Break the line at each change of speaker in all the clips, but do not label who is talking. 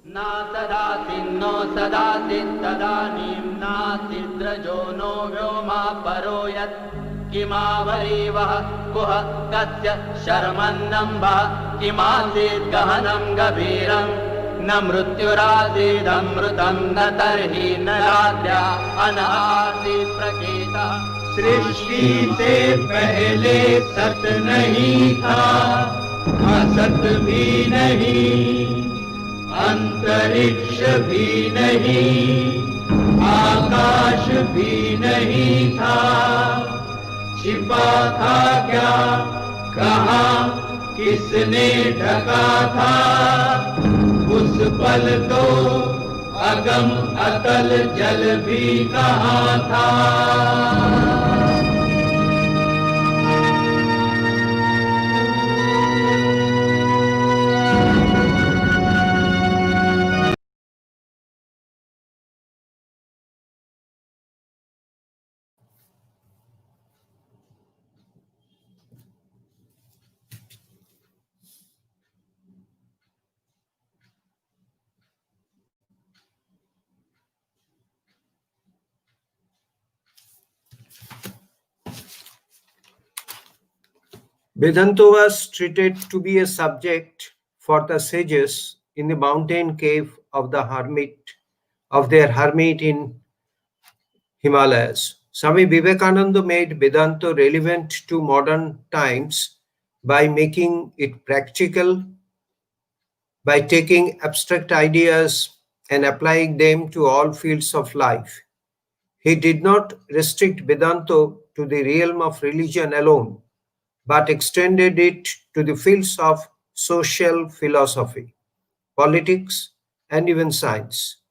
Na tadatinno sadatit tadanim nasidrajo no vyoma paroyat kimavariva kuha katya sharmannamba kimasit gahanam gaviram na mrutyurasidamrutam na tarhi na radya anasit praketa.
सृष्टि से पहले सत नहीं था, असत भी नहीं, अंतरिक्ष भी नहीं, आकाश भी नहीं था। छिपा था क्या, कहाँ, किसने ढका था? उस पल तो अगम अतल जल भी कहाँ था।
Vedanta was treated to be a subject for the sages in the mountain cave of their hermit in Himalayas. Swami Vivekananda made Vedanta relevant to modern times by making it practical, by taking abstract ideas and applying them to all fields of life. He did not restrict Vedanta to the realm of religion alone, but extended it to the fields of social philosophy, politics, and even science.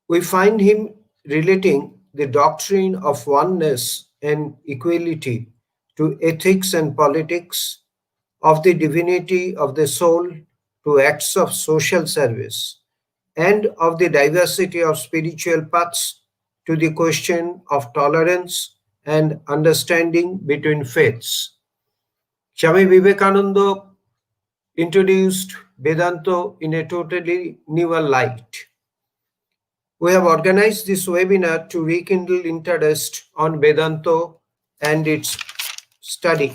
We find him relating the doctrine of oneness and equality to ethics and politics, of the divinity of the soul to acts of social service, and of the diversity of spiritual paths to the question of tolerance and understanding between faiths. Swami Vivekananda introduced Vedanta in a totally new light. We have organized this webinar to rekindle interest on Vedanta and its study.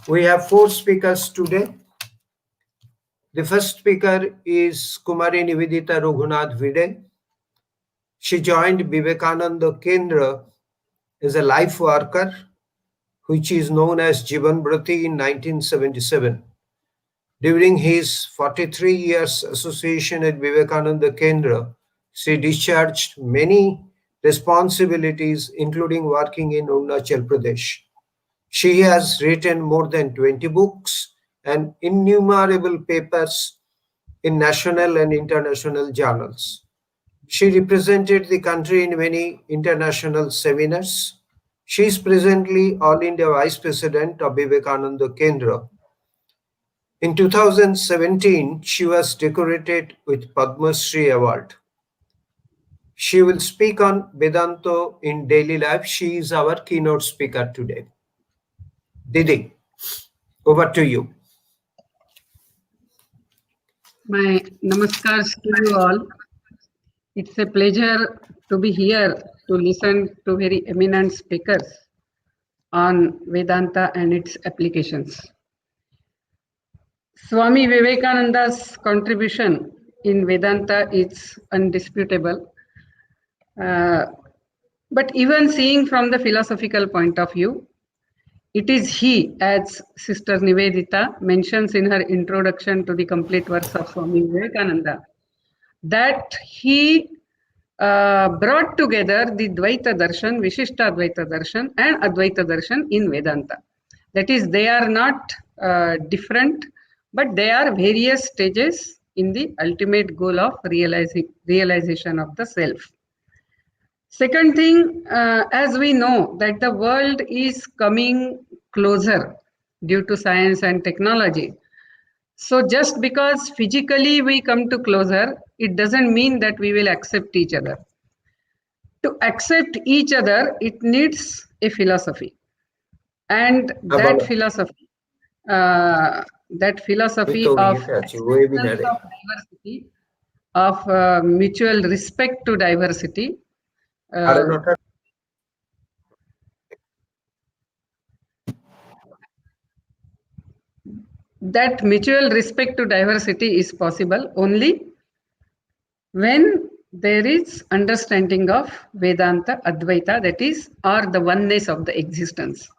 We have 4 speakers today. The first speaker is Kumari Nivedita Raghunath Vide. She joined Vivekananda Kendra as a life worker, which is known as Jivan Brati, in 1977. During his 43 years association at Vivekananda Kendra, she discharged many responsibilities, including working in Arunachal Pradesh. She has written more than 20 books and innumerable papers in national and international journals. She represented the country in many international seminars. She is presently All India Vice President of Vivekananda Kendra. In 2017, she was decorated with Padma Shri Award. She will speak on Vedanta in daily life. She is our keynote speaker today. Didi, over to you.
My namaskars to you all. It's a pleasure to be here to listen to very eminent speakers on Vedanta and its applications. Swami Vivekananda's contribution in Vedanta is undisputable. But even seeing from the philosophical point of view, it is he, as Sister Nivedita mentions in her introduction to the complete works of Swami Vivekananda, that he brought together the Dvaita Darshan, Vishishta Advaita Darshan and Advaita Darshan in Vedanta. That is, they are not different, but they are various stages in the ultimate goal of realization of the self. Second thing, as we know that the world is coming closer due to science and technology. So just because physically we come to closer, it doesn't mean that we will accept each other. To accept each other, it needs a philosophy. And that philosophy, that philosophy
Itu
of
kita
acceptance
webinar.
of diversity, of mutual respect to diversity. That mutual respect to diversity is possible only when there is understanding of Vedanta, Advaita, that is, or the oneness of the existence.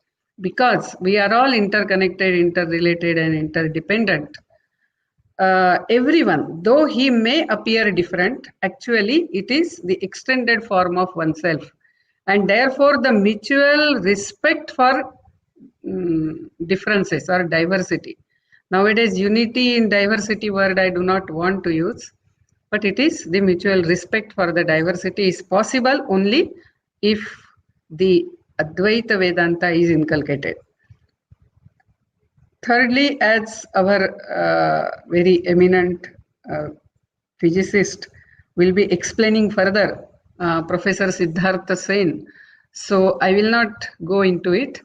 Because we are all interconnected, interrelated, and interdependent. Everyone, though he may appear different, actually it is the extended form of oneself. And therefore, the mutual respect for differences or diversity. Nowadays, unity in diversity word I do not want to use, but it is the mutual respect for the diversity is possible only if the Advaita Vedanta is inculcated. Thirdly, as our very eminent physicist will be explaining further, Professor Siddhartha Sen, so I will not go into it,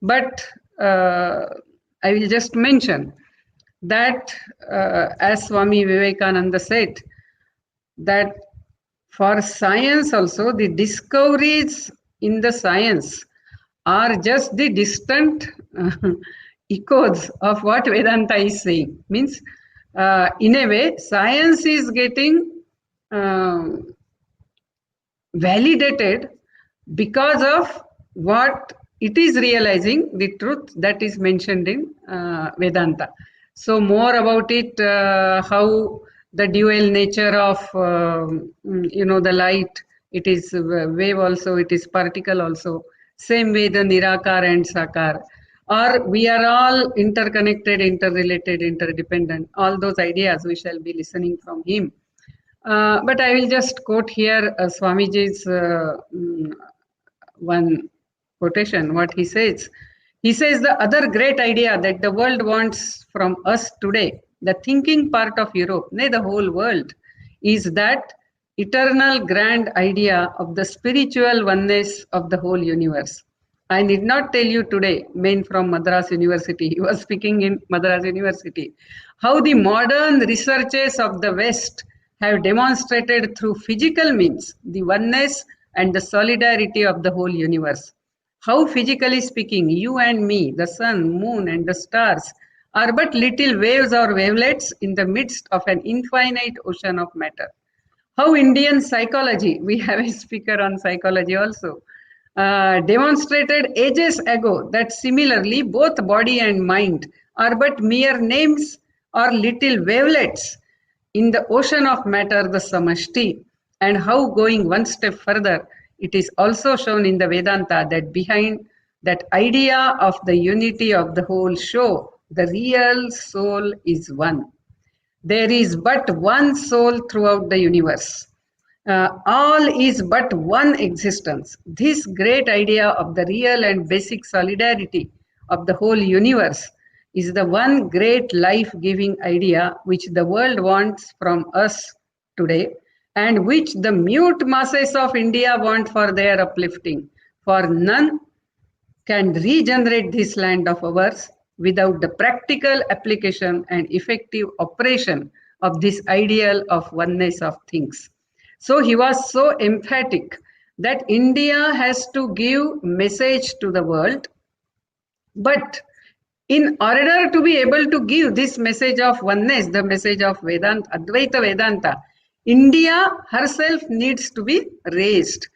but I will just mention that as Swami Vivekananda said, that for science also the discoveries in the science are just the distant echoes of what Vedanta is saying. Means in a way science is getting validated because of what it is realizing, the truth that is mentioned in Vedanta. So more about it, how the dual nature of the light, it is wave also, it is particle also, same way the Nirakar and Sakar, or we are all interconnected, interrelated, interdependent. All those ideas we shall be listening from him. But I will just quote here Swamiji's one quotation, what he says. He says, the other great idea that the world wants from us today, the thinking part of Europe, nay, the whole world, is that eternal grand idea of the spiritual oneness of the whole universe. I need not tell you today, men from Madras University, he was speaking in Madras University, how the modern researches of the West have demonstrated through physical means the oneness and the solidarity of the whole universe. How physically speaking, you and me, the sun, moon, and the stars are but little waves or wavelets in the midst of an infinite ocean of matter. How Indian psychology, we have a speaker on psychology also, demonstrated ages ago that similarly both body and mind are but mere names or little wavelets in the ocean of matter, the samashti, and how going one step further, it is also shown in the Vedanta that behind that idea of the unity of the whole show, the real soul is one. There is but one soul throughout the universe. All is but one existence. This great idea of the real and basic solidarity of the whole universe is the one great life-giving idea which the world wants from us today, and which the mute masses of India want for their uplifting. For none can regenerate this land of ours without the practical application and effective operation of this ideal of oneness of things. So he was so emphatic that India has to give message to the world, but in order to be able to give this message of oneness, the message of Vedanta, Advaita Vedanta, India herself needs to be raised.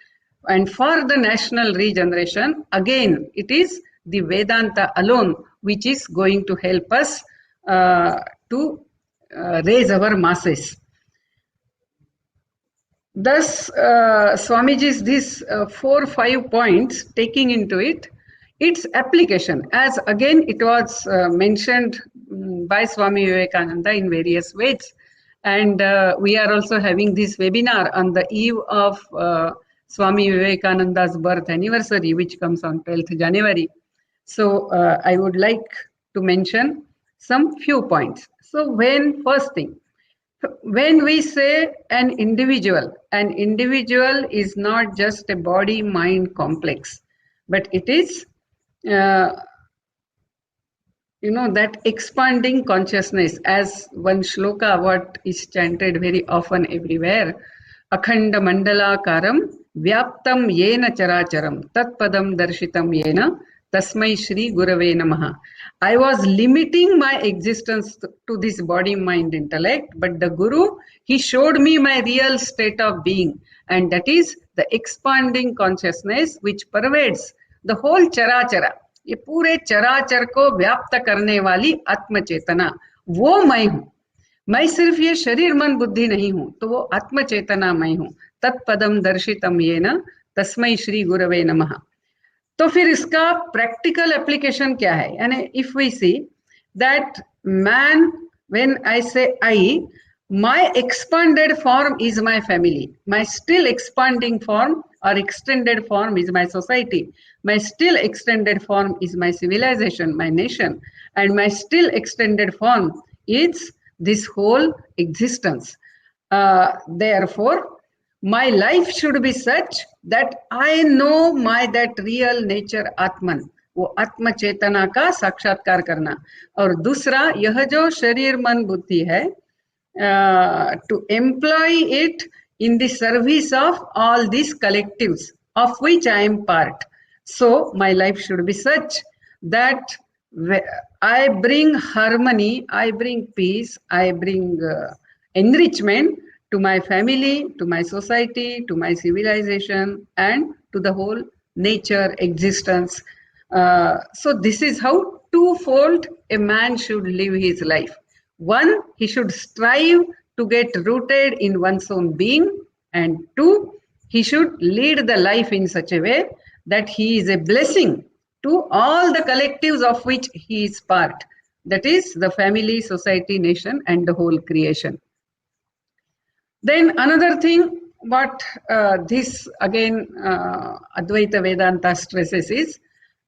And for the national regeneration, again, it is the Vedanta alone which is going to help us to raise our masses. Thus, Swamiji's these 4 or 5 points, taking into it, its application, as again it was mentioned by Swami Vivekananda in various ways. And we are also having this webinar on the eve of Swami Vivekananda's birth anniversary, which comes on 12th January. So I would like to mention some few points. So first thing, when we say an individual is not just a body-mind complex, but it is that expanding consciousness, as one shloka what is chanted very often everywhere, akhanda mandalakaram vyaptam yena characharam tatpadam darshitam yena tasmai shri gurave namaha. I was limiting my existence to this body, mind, intellect, but the Guru, he showed me my real state of being, and that is the expanding consciousness which pervades the whole charachara. ये पूरे चराचर को व्याप्त करने वाली आत्म चेतना, वो मैं हूं. मैं सिर्फ ये शरीर मन बुद्धि नहीं हूं, तो वो आत्म चेतना मैं हूं. तत्पदम दर्शितम येन तस्मै श्री गुरवे नमः. तो फिर इसका प्रैक्टिकल एप्लीकेशन क्या है? यानी if we see that man, when I say I, my expanded form is my family, my still expanding form or extended form is my society, my still extended form is my civilization, my nation, and my still extended form is this whole existence. Therefore, my life should be such that I know my that real nature Atman, वो आत्म चेतना का साक्षात्कार करना. और दूसरा, यह जो शरीर मन बुद्धि है, to employ it in the service of all these collectives of which I am part. So my life should be such that I bring harmony, I bring peace, I bring enrichment to my family, to my society, to my civilization, and to the whole nature existence. So this is how twofold a man should live his life. One, he should strive to get rooted in one's own being, and two, he should lead the life in such a way that he is a blessing to all the collectives of which he is part. That is the family, society, nation, and the whole creation. Then another thing, what this again Advaita Vedanta stresses is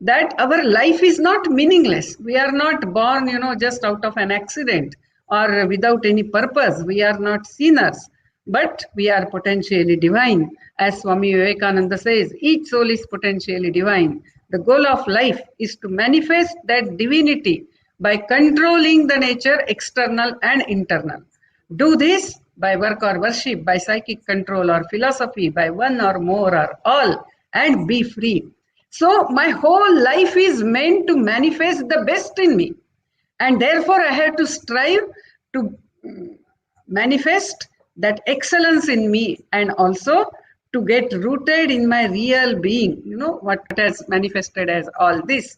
that our life is not meaningless. We are not born, just out of an accident or without any purpose. We are not sinners, but we are potentially divine. As Swami Vivekananda says, each soul is potentially divine. The goal of life is to manifest that divinity by controlling the nature, external and internal. Do this by work or worship, by psychic control or philosophy, by one or more or all, and be free. So my whole life is meant to manifest the best in me. And therefore, I have to strive to manifest that excellence in me, and also to get rooted in my real being, what has manifested as all this.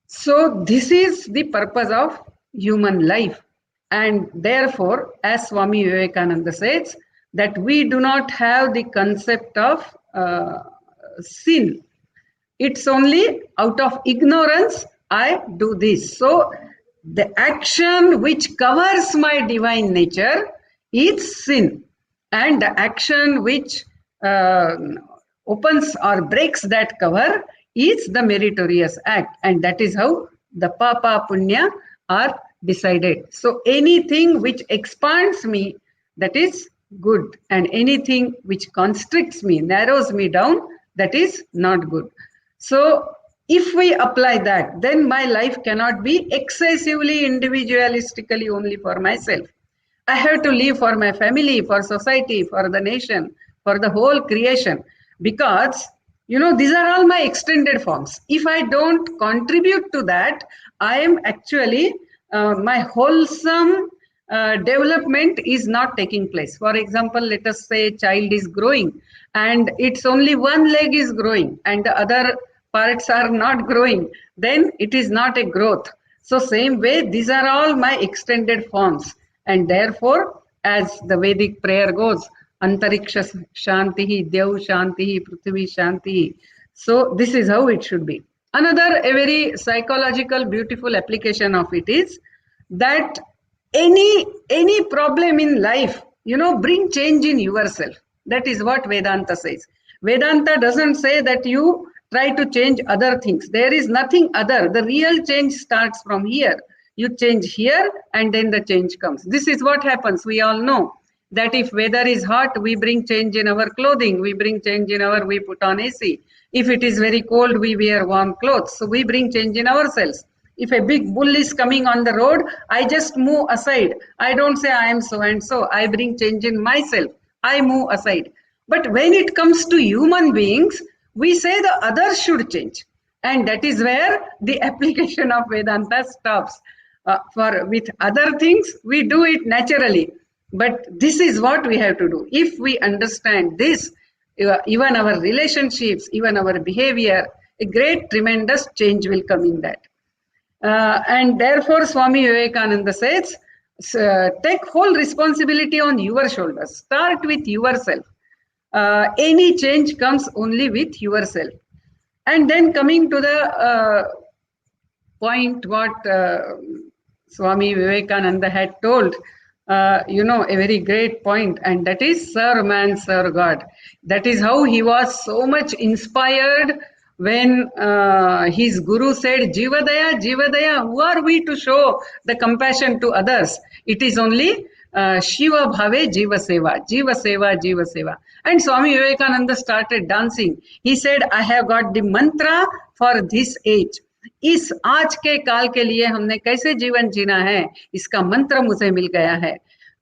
So this is the purpose of human life. And therefore, as Swami Vivekananda says, that we do not have the concept of sin. It's only out of ignorance I do this. So the action which covers my divine nature is sin, and the action which opens or breaks that cover is the meritorious act, and that is how the papa punya are decided. So anything which expands me, that is good, and anything which constricts me, narrows me down, that is not good. So if we apply that, then my life cannot be excessively individualistically only for myself. I have to live for my family, for society, for the nation, for the whole creation, because these are all my extended forms. If I don't contribute to that, I am actually my wholesome development is not taking place. For example, let us say a child is growing and it's only one leg is growing and the other parts are not growing, then it is not a growth. So same way, these are all my extended forms, and therefore, as the Vedic prayer goes, Antariksha Shantihi, Dev Shantihi, Prithvi Shantihi. So this is how it should be. Another a very psychological, beautiful application of it is that any problem in life, bring change in yourself. That is what Vedanta says. Vedanta doesn't say that you try to change other things. There is nothing other. The real change starts from here. You change here and then the change comes. This is what happens. We all know that if weather is hot, we bring change in our clothing. We bring change in we put on AC. If it is very cold, we wear warm clothes. So we bring change in ourselves. If a big bull is coming on the road, I just move aside. I don't say I am so and so. I bring change in myself. I move aside. But when it comes to human beings, we say the others should change. And that is where the application of Vedanta stops. For with other things, we do it naturally. But this is what we have to do. If we understand this, even our relationships, even our behavior, a great, tremendous change will come in that. And therefore, Swami Vivekananda says, take whole responsibility on your shoulders. Start with yourself. Any change comes only with yourself. And then coming to the point what Swami Vivekananda had told, a very great point, and that is serve man, serve God. That is how he was so much inspired when his guru said, Jivadaya, Jivadaya, who are we to show the compassion to others? It is only Shiva Bhave Jiva Seva, Jiva Seva, Jiva Seva. And Swami Vivekananda started dancing. He said, I have got the mantra for this age. इस आज के काल के लिए हमने कैसे जीवन जीना है, इसका मंत्र मुझे मिल गया है.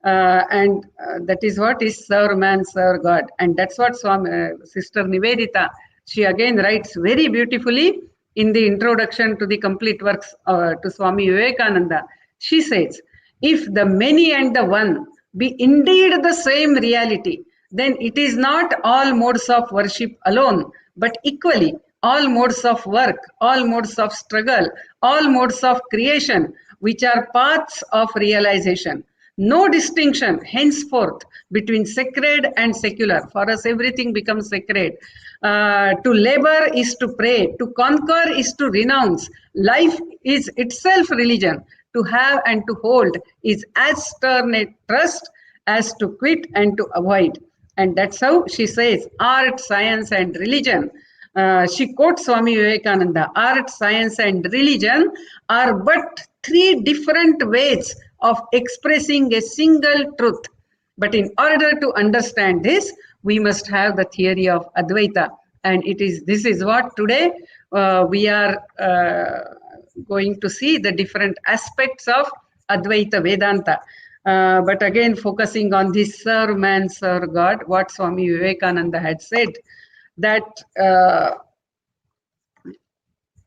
And that is what is serve man, serve God. And that's what Sister Nivedita, she again writes very beautifully in the introduction to the complete works to Swami Vivekananda. She says, if the many and the one be indeed the same reality, then it is not all modes of worship alone, but equally all modes of work, all modes of struggle, all modes of creation, which are paths of realization. No distinction henceforth between sacred and secular. For us, everything becomes sacred. To labor is to pray, to conquer is to renounce. Life is itself religion. To have and to hold is as stern a trust as to quit and to avoid. And that's how she says, art, science, and religion. She quotes Swami Vivekananda, art, science, and religion are but three different ways of expressing a single truth. But in order to understand this, we must have the theory of Advaita. And this is what today we are going to see, the different aspects of Advaita Vedanta. But again, focusing on this serve man, serve God, what Swami Vivekananda had said, that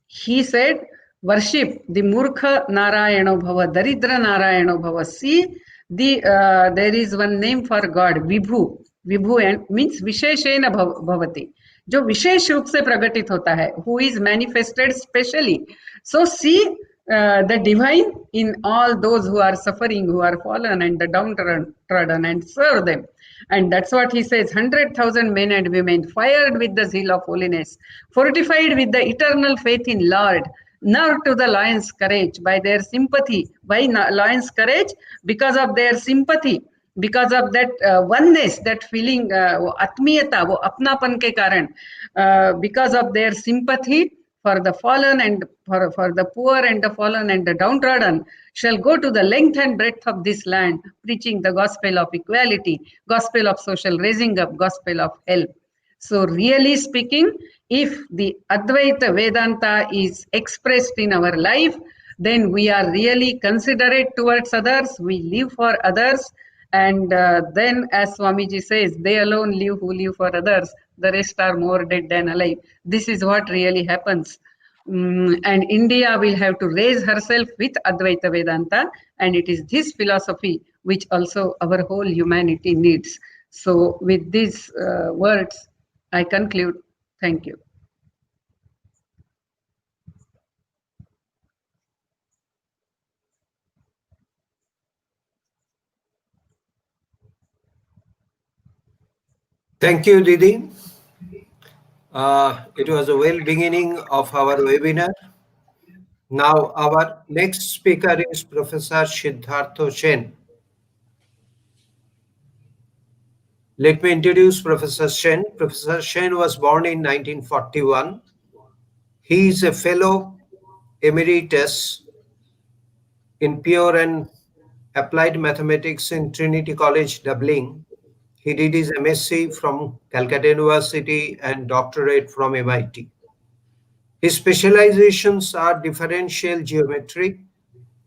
he said, worship the Murkha Narayano Bhava, Daridra Narayano Bhava. See, there is one name for God, Vibhu. Vibhu means Visheshena Bhavati. जो विशेष रूप से प्रकटित होता है, who is manifested specially. So see the divine in all those who are suffering, who are fallen and the downtrodden, and serve them. And that's what he says, 100,000 men and women fired with the zeal of holiness, fortified with the eternal faith in Lord, nerved to the lion's courage by their sympathy. Why lion's courage? Because of their sympathy, because of that oneness, that feeling, atmiyata, wo apnapan ke karan, because of their sympathy for the fallen and for the poor and the fallen and the downtrodden, shall go to the length and breadth of this land, preaching the gospel of equality, gospel of social raising up, gospel of help. So really speaking, if the Advaita Vedanta is expressed in our life, then we are really considerate towards others, we live for others, and then as Swamiji says, they alone live who live for others, the rest are more dead than alive. This is what really happens. And India will have to raise herself with Advaita Vedanta, and it is this philosophy which also our whole humanity needs. So with these words, I conclude. Thank you.
Thank you, Didi. It was a well beginning of our webinar. Now our next speaker is Professor Siddhartha Sen. Let me introduce Professor Sen. Professor Sen was born in 1941. He is a fellow emeritus in pure and applied mathematics in Trinity College, Dublin. He did his MSc from Calcutta University and doctorate from MIT. His specializations are differential geometry,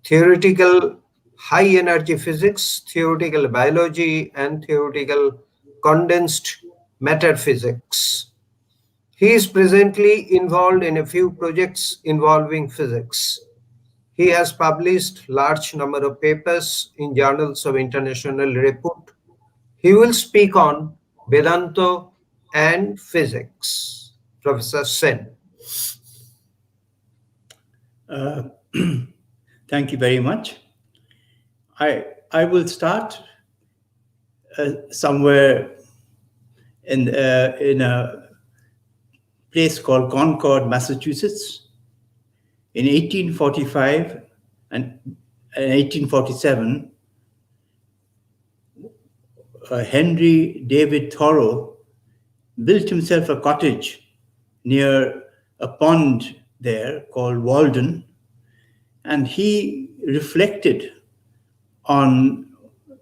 theoretical high energy physics, theoretical biology, and theoretical condensed matter physics. He is presently involved in a few projects involving physics. He has published large number of papers in journals of international repute. He will speak on Vedanta and physics. Professor Sen.
Thank you very much. I will start somewhere in a place called Concord, Massachusetts. In 1845 and 1847, Henry David Thoreau built himself a cottage near a pond there called Walden, and he reflected on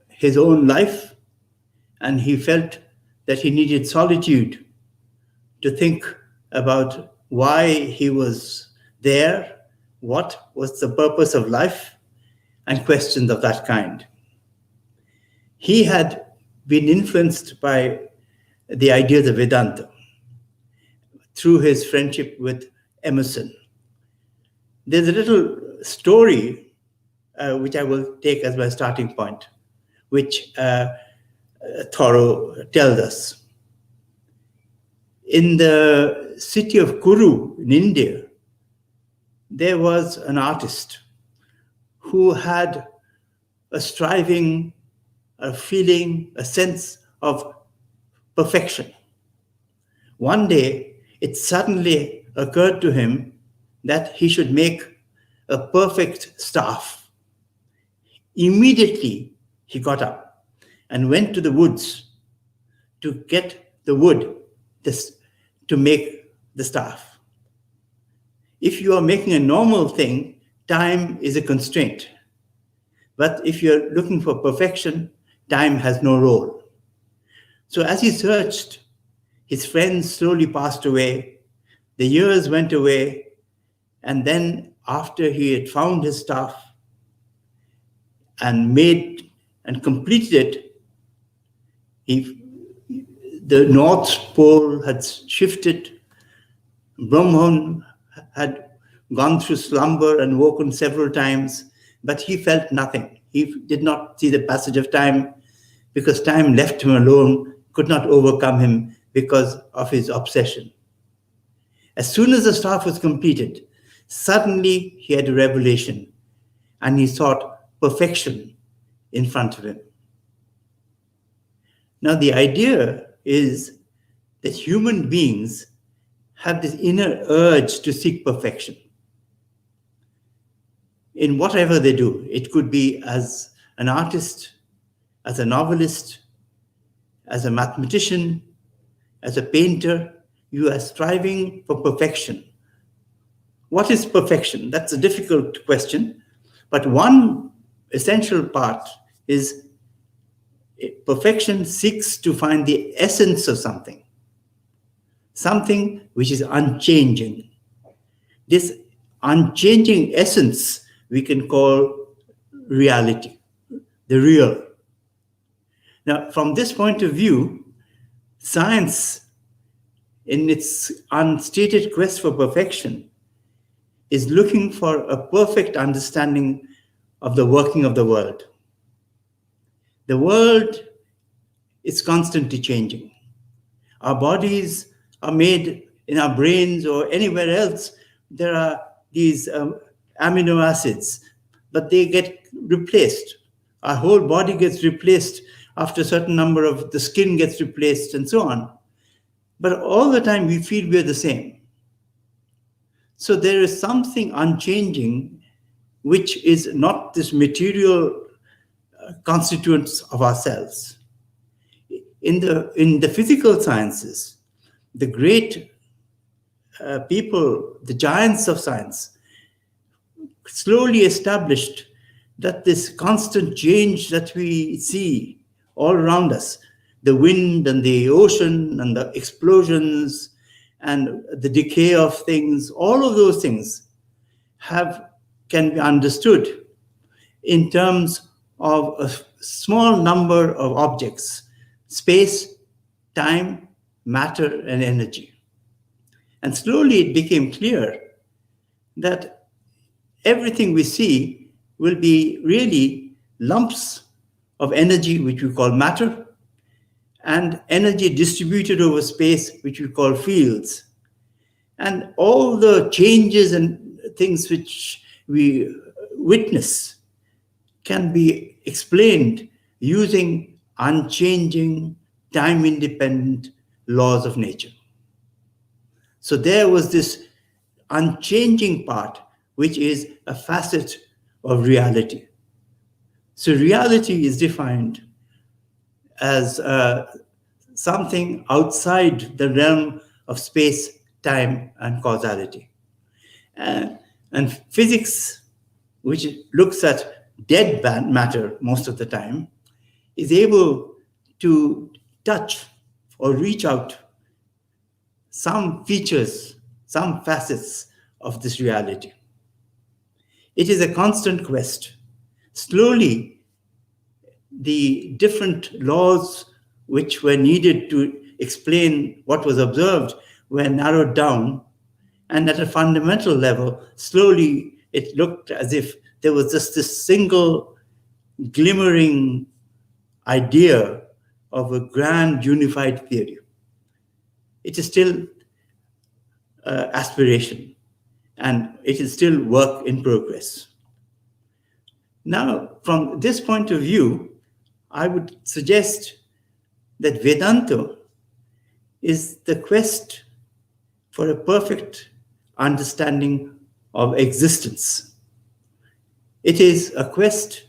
his own life, and he felt that he needed solitude to think about why he was there, what was the purpose of life, and questions of that kind. He had been influenced by the ideas of Vedanta through his friendship with Emerson. There's a little story which I will take as my starting point, which Thoreau tells us. In the city of Kuru in India, there was an artist who had a striving, a feeling, a sense of perfection. One day, it suddenly occurred to him that he should make a perfect staff. Immediately, he got up and went to the woods to get the wood to make the staff. If you are making a normal thing, time is a constraint. But if you're looking for perfection, time has no role. So as he searched, his friends slowly passed away, the years went away, and then after he had found his staff and made and completed it, the North Pole had shifted, Brahman had gone through slumber and woken several times, but he felt nothing. He did not see the passage of time because time left him alone, could not overcome him because of his obsession. As soon as the staff was completed, suddenly he had a revelation and he sought perfection in front of him. Now, the idea is that human beings have this inner urge to seek perfection in whatever they do. It could be as an artist, as a novelist, as a mathematician, as a painter. You are striving for perfection. What is perfection? That's a difficult question, but one essential part is perfection seeks to find the essence of something which is unchanging. This unchanging essence we can call reality, the real. Now, from this point of view, science, in its unstated quest for perfection, is looking for a perfect understanding of the working of the world. The world is constantly changing. Our bodies are made in our brains or anywhere else. There are these amino acids, but they get replaced. Our whole body gets replaced after a certain number of the skin gets replaced and so on. But all the time we feel we're the same. So there is something unchanging, which is not this material constituents of ourselves. In the physical sciences, the great people, the giants of science, slowly established that this constant change that we see all around us, the wind and the ocean and the explosions and the decay of things, all of those things can be understood in terms of a small number of objects: space, time, matter, and energy. And slowly it became clear that everything we see will be really lumps of energy, which we call matter, and energy distributed over space, which we call fields. And all the changes and things which we witness can be explained using unchanging, time-independent laws of nature. So there was this unchanging part, which is a facet of reality. So reality is defined as something outside the realm of space, time, and causality. And physics, which looks at dead matter most of the time, is able to touch or reach out some features, some facets of this reality. It is a constant quest. Slowly, the different laws which were needed to explain what was observed were narrowed down, and at a fundamental level, slowly it looked as if there was just this single glimmering idea of a grand unified theory. It is still aspiration, and it is still work in progress. Now, from this point of view, I would suggest that Vedanta is the quest for a perfect understanding of existence. It is a quest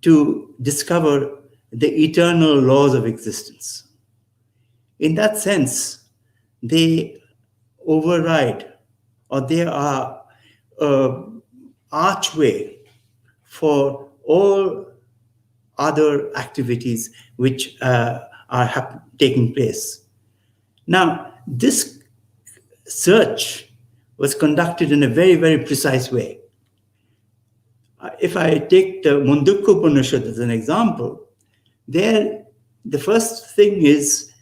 to discover the eternal laws of existence. In that sense, they override, or they are an archway for all other activities which are taking place. Now, this search was conducted in a very, very precise way. If I take the Mundukya Upanishad as an example, there the first thing is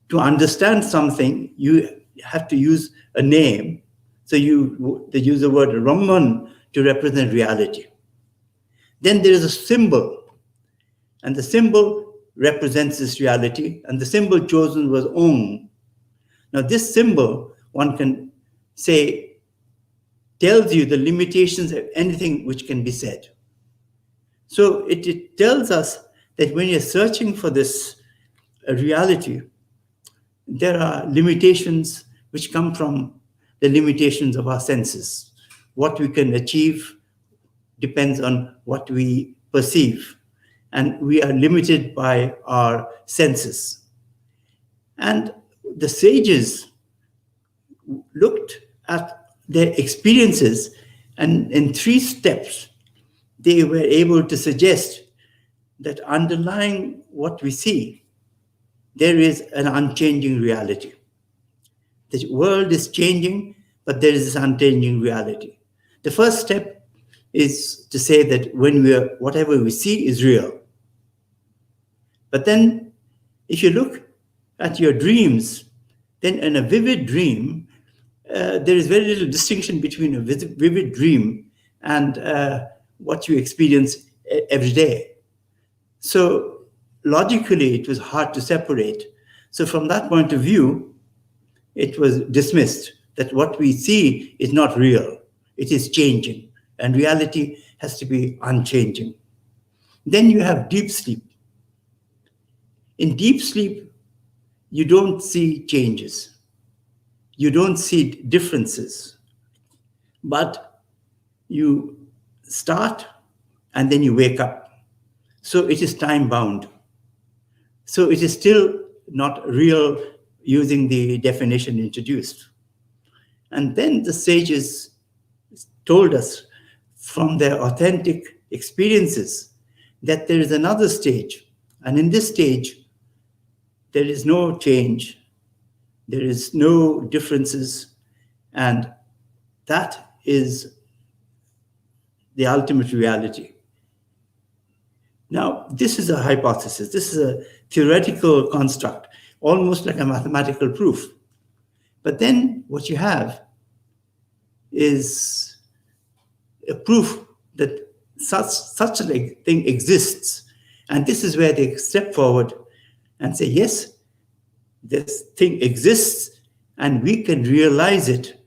to understand something, you have to use a name. So they use the word Ramman to represent reality. Then there is a symbol, and the symbol represents this reality, and the symbol chosen was Om. Now this symbol, one can say, tells you the limitations of anything which can be said. So it tells us that when you're searching for this reality, there are limitations which come from the limitations of our senses. What we can achieve depends on what we perceive, and we are limited by our senses. And the sages looked at their experiences, and in 3 steps, they were able to suggest that underlying what we see, there is an unchanging reality. The world is changing, but there is this unchanging reality. The first step is to say that whatever we see is real. But then, if you look at your dreams, then in a vivid dream, there is very little distinction between a vivid dream and what you experience every day. So logically, it was hard to separate. So from that point of view, it was dismissed that what we see is not real. It is changing, and reality has to be unchanging. Then you have deep sleep. In deep sleep, you don't see changes. You don't see differences, but you start and then you wake up. So it is time bound. So it is still not real using the definition introduced. And then the sages told us from their authentic experiences that there is another stage. And in this stage, there is no change. There is no differences, and that is the ultimate reality. Now, this is a hypothesis. This is a theoretical construct, almost like a mathematical proof. But then what you have is a proof that such a thing exists. And this is where they step forward and say, yes, this thing exists, and we can realize it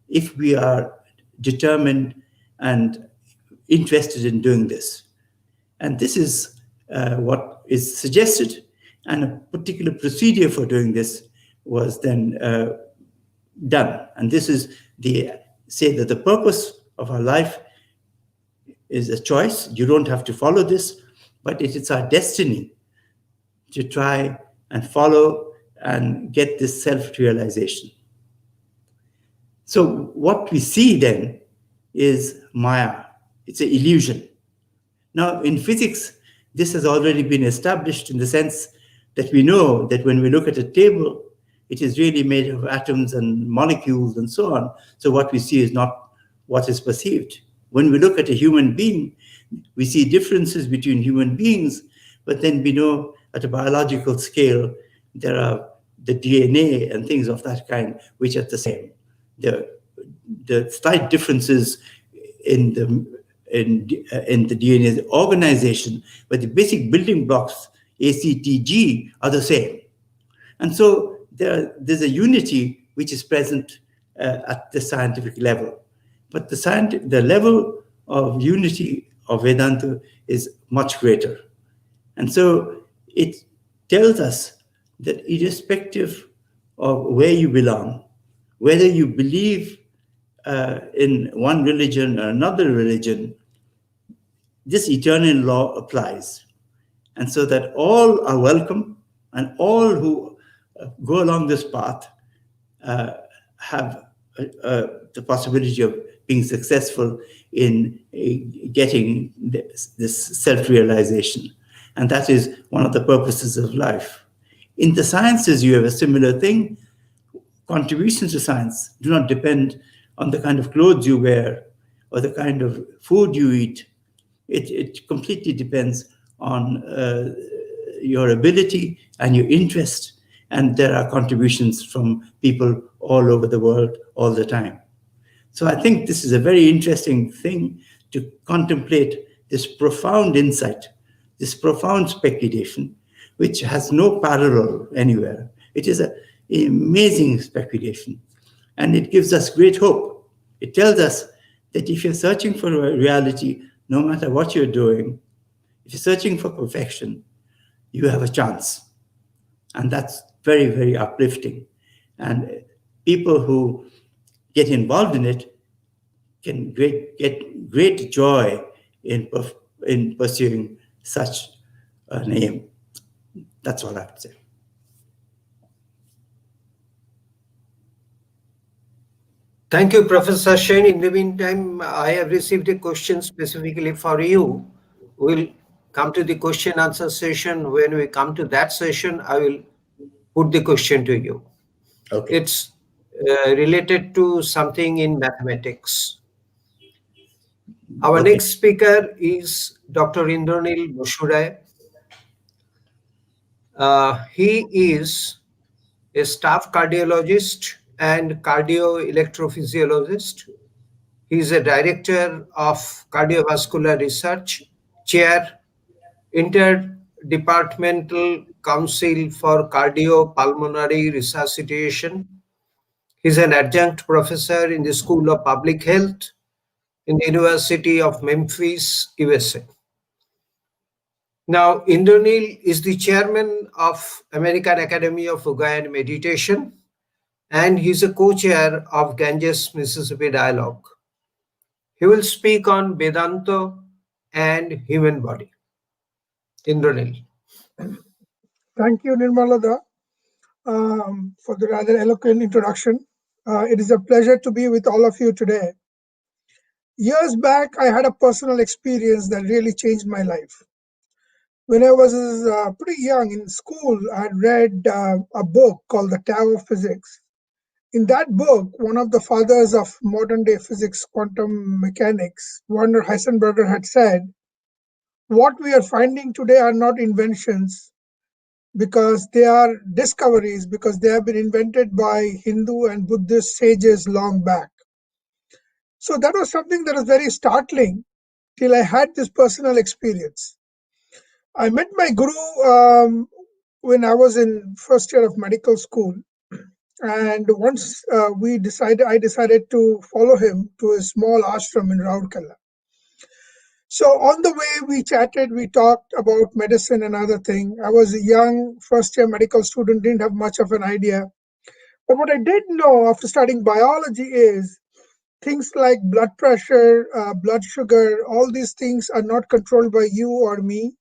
if we are determined and interested in doing this. And this is what is suggested, and a particular procedure for doing this was then done. And this is say that the purpose of our life is a choice. You don't have to follow this, but it is our destiny to try and follow and get this self-realization. So what we see then is Maya. It's an illusion. Now, in physics, this has already been established in the sense that we know that when we look at a table, it is really made of atoms and molecules and so on. So what we see is not what is perceived. When we look at a human being, we see differences between human beings, but then we know at a biological scale, there are the DNA and things of that kind, which are the same. The slight differences in the DNA organization, but the basic building blocks, A, C, T, G, are the same. And so there's a unity which is present at the scientific level. But the level of unity of Vedanta is much greater. And so it tells us that irrespective of where you belong, whether you believe in one religion or another religion, this eternal law applies. And so that all are welcome, and all who go along this path have the possibility of being successful in getting this self-realization. And that is one of the purposes of life. In the sciences, you have a similar thing. Contributions to science do not depend on the kind of clothes you wear or the kind of food you eat. It completely depends on your ability and your interest. And there are contributions from people all over the world all the time. So I think this is a very interesting thing to contemplate, this profound insight, this profound speculation, which has no parallel anywhere. It is an amazing speculation, and it gives us great hope. It tells us that if you're searching for a reality, no matter what you're doing, if you're searching for perfection, you have a chance. And that's very, very uplifting. And people who get involved in it can get great joy in pursuing such an aim. That's all I have to say.
Thank you, Professor Shane. In the meantime, I have received a question specifically for you. We'll come to the question answer session. When we come to that session, I will put the question to you.
Okay.
It's related to something in mathematics. Our
Okay.
next speaker is Dr. Indranil Boshurai. He is a staff cardiologist and cardio-electrophysiologist. He is a director of cardiovascular research, chair, Interdepartmental Council for Cardiopulmonary Resuscitation. He is an adjunct professor in the School of Public Health in the University of Memphis, USA. Now, Indranil is the chairman of American Academy of Yoga and Meditation, and he's a co-chair of Ganges, Mississippi Dialogue. He will speak on Vedanta and human body. Indranil.
Thank you, Nirmalada, for the rather eloquent introduction. It is a pleasure to be with all of you today. Years back, I had a personal experience that really changed my life. When I was pretty young in school, I had read a book called The Tao of Physics. In that book, one of the fathers of modern day physics, quantum mechanics, Werner Heisenberger, had said, what we are finding today are not inventions because they are discoveries, because they have been invented by Hindu and Buddhist sages long back. So that was something that was very startling till I had this personal experience. I met my guru when I was in first year of medical school. And once I decided to follow him to a small ashram in Rourkela. So on the way, we chatted, we talked about medicine and other thing. I was a young first-year medical student, didn't have much of an idea. But what I did know after studying biology is things like blood pressure, blood sugar, all these things are not controlled by you or me.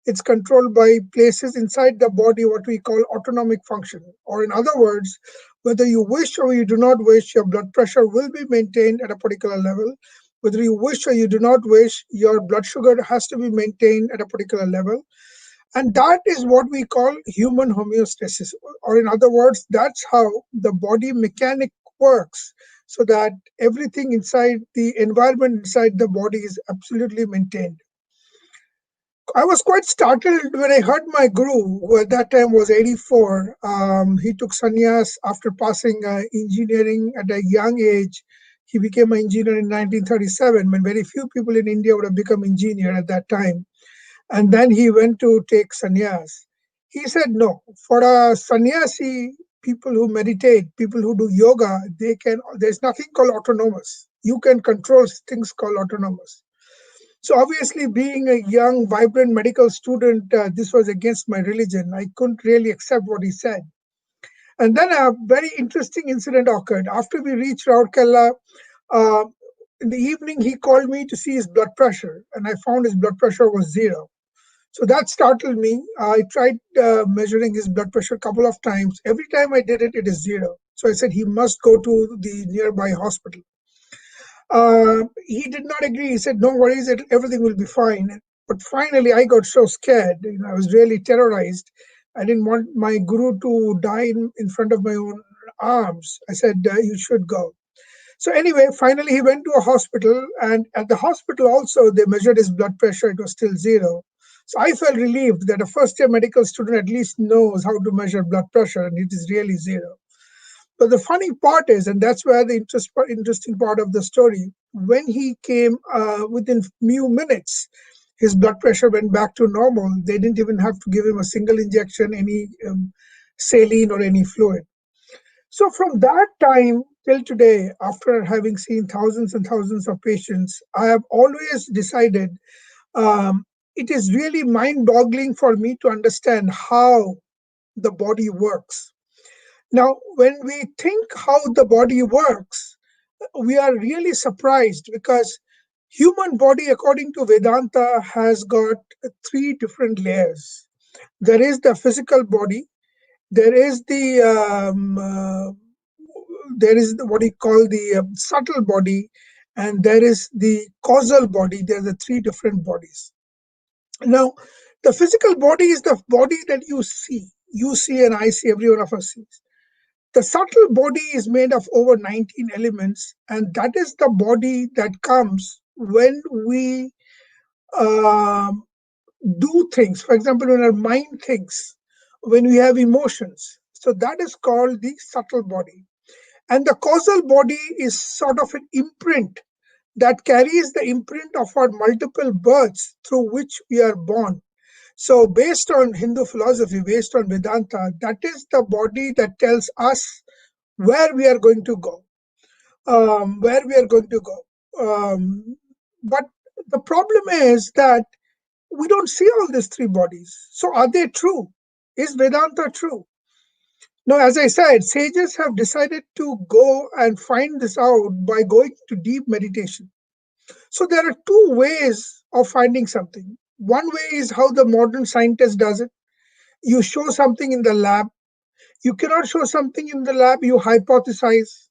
It's controlled by places inside the body, what we call autonomic function. Or in other words, whether you wish or you do not wish, your blood pressure will be maintained at a particular level. Whether you wish or you do not wish, your blood sugar has to be maintained at a particular level. And that is what we call human homeostasis. Or in other words, that's how the body mechanic works, so that everything inside the environment inside the body is absolutely maintained. I was quite startled when I heard my guru, who at that time was 84. He took sannyas after passing engineering at a young age. He became an engineer in 1937, when very few people in India would have become engineer at that time. And then he went to take sannyas. He said, no, for a sannyasi, people who meditate, people who do yoga, there's nothing called autonomous. You can control things called autonomous. So obviously, being a young, vibrant medical student, this was against my religion. I couldn't really accept what he said. And then a very interesting incident occurred. After we reached Rourkela, in the evening, he called me to see his blood pressure, and I found his blood pressure was 0. So that startled me. I tried measuring his blood pressure a couple of times. Every time I did it, it is 0. So I said he must go to the nearby hospital. He did not agree. He said, no worries, everything will be fine. But finally, I got so scared. I was really terrorized. I didn't want my guru to die in front of my own arms. I said, you should go. So anyway, finally, he went to a hospital. And at the hospital also, they measured his blood pressure. It was still 0. So I felt relieved that a first-year medical student at least knows how to measure blood pressure, and it is really 0. But the funny part is, and that's where the interesting part of the story, when he came within few minutes, his blood pressure went back to normal. They didn't even have to give him a single injection, any saline or any fluid. So from that time till today, after having seen thousands and thousands of patients, I have always decided it is really mind-boggling for me to understand how the body works. Now, when we think how the body works, we are really surprised because human body, according to Vedanta, has got 3 different layers. There is the physical body, there is what we call the subtle body, and there is the causal body. There are the 3 different bodies. Now, the physical body is the body that you see. You see and I see, every one of us sees. The subtle body is made of over 19 elements, and that is the body that comes when we do things. For example, when our mind thinks, when we have emotions. So that is called the subtle body. And the causal body is sort of an imprint that carries the imprint of our multiple births through which we are born. So based on Hindu philosophy, based on Vedanta, that is the body that tells us where we are going to go, but the problem is that we don't see all these 3 bodies. So are they true? Is Vedanta true? Now, as I said, sages have decided to go and find this out by going to deep meditation. So there are 2 ways of finding something. One way is how the modern scientist does it. You show something in the lab. You cannot show something in the lab, you hypothesize.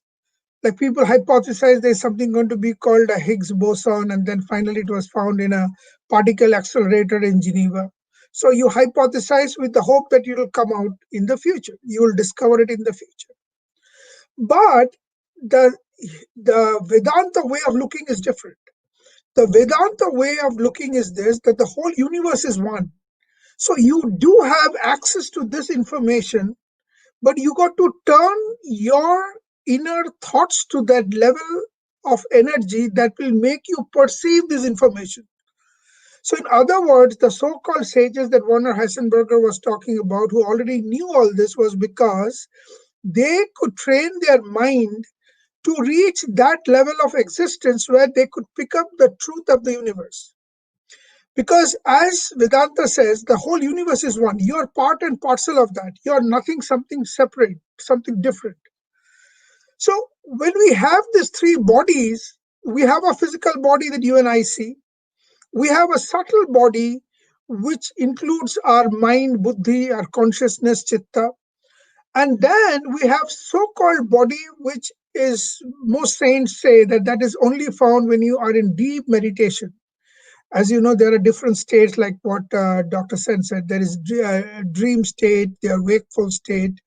Like people hypothesize there's something going to be called a Higgs boson, and then finally it was found in a particle accelerator in Geneva. So you hypothesize with the hope that it will come out in the future. You will discover it in the future. But the Vedanta way of looking is different. The Vedanta way of looking is this, that the whole universe is one. So you do have access to this information, but you got to turn your inner thoughts to that level of energy that will make you perceive this information. So in other words, the so-called sages that Werner Heisenberger was talking about, who already knew all this, was because they could train their mind to reach that level of existence where they could pick up the truth of the universe. Because as Vedanta says, the whole universe is one. You're part and parcel of that. You're nothing, something separate, something different. So when we have these three bodies, we have a physical body that you and I see. We have a subtle body which includes our mind, buddhi, our consciousness, chitta. And then we have so-called body, which is, most saints say that that is only found when you are in deep meditation. As you know, there are different states, like what Dr. Sen said. There is dream state, there are wakeful state.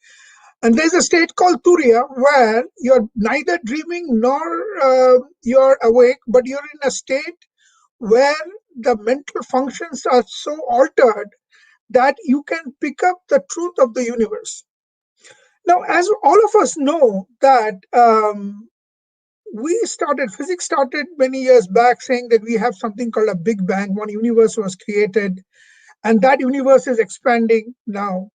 And there's a state called turiya, where you're neither dreaming nor you're awake, but you're in a state where the mental functions are so altered that you can pick up the truth of the universe. Now, as all of us know that physics started many years back saying that we have something called a Big Bang. One universe was created, and that universe is expanding now.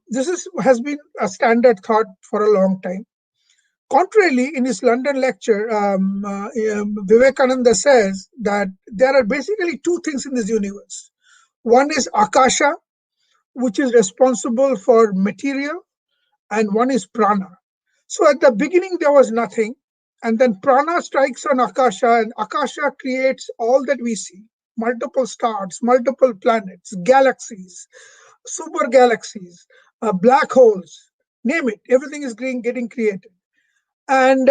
This has been a standard thought for a long time. Contrarily, in his London lecture, Vivekananda says that there are basically two things in this universe. One is Akasha, which is responsible for material, and one is prana. So at the beginning, there was nothing, and then prana strikes on Akasha, and Akasha creates all that we see: multiple stars, multiple planets, galaxies, super galaxies, black holes, name it. Everything is getting created. And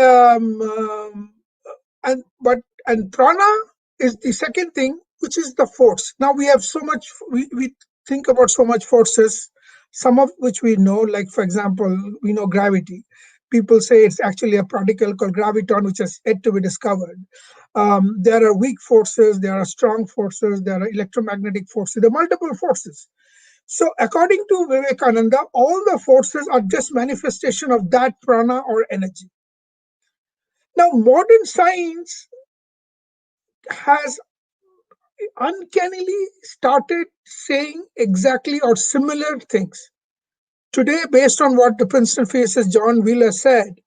prana is the second thing, which is the force. Now we have so much, we think about so much forces, some of which we know, like for example, we know gravity. People say it's actually a particle called graviton, which has yet to be discovered. There are weak forces, there are strong forces, there are electromagnetic forces, there are multiple forces. So according to Vivekananda, all the forces are just manifestation of that prana or energy. Now, modern science has uncannily started saying exactly or similar things. Today, based on what the Princeton physicist John Wheeler said,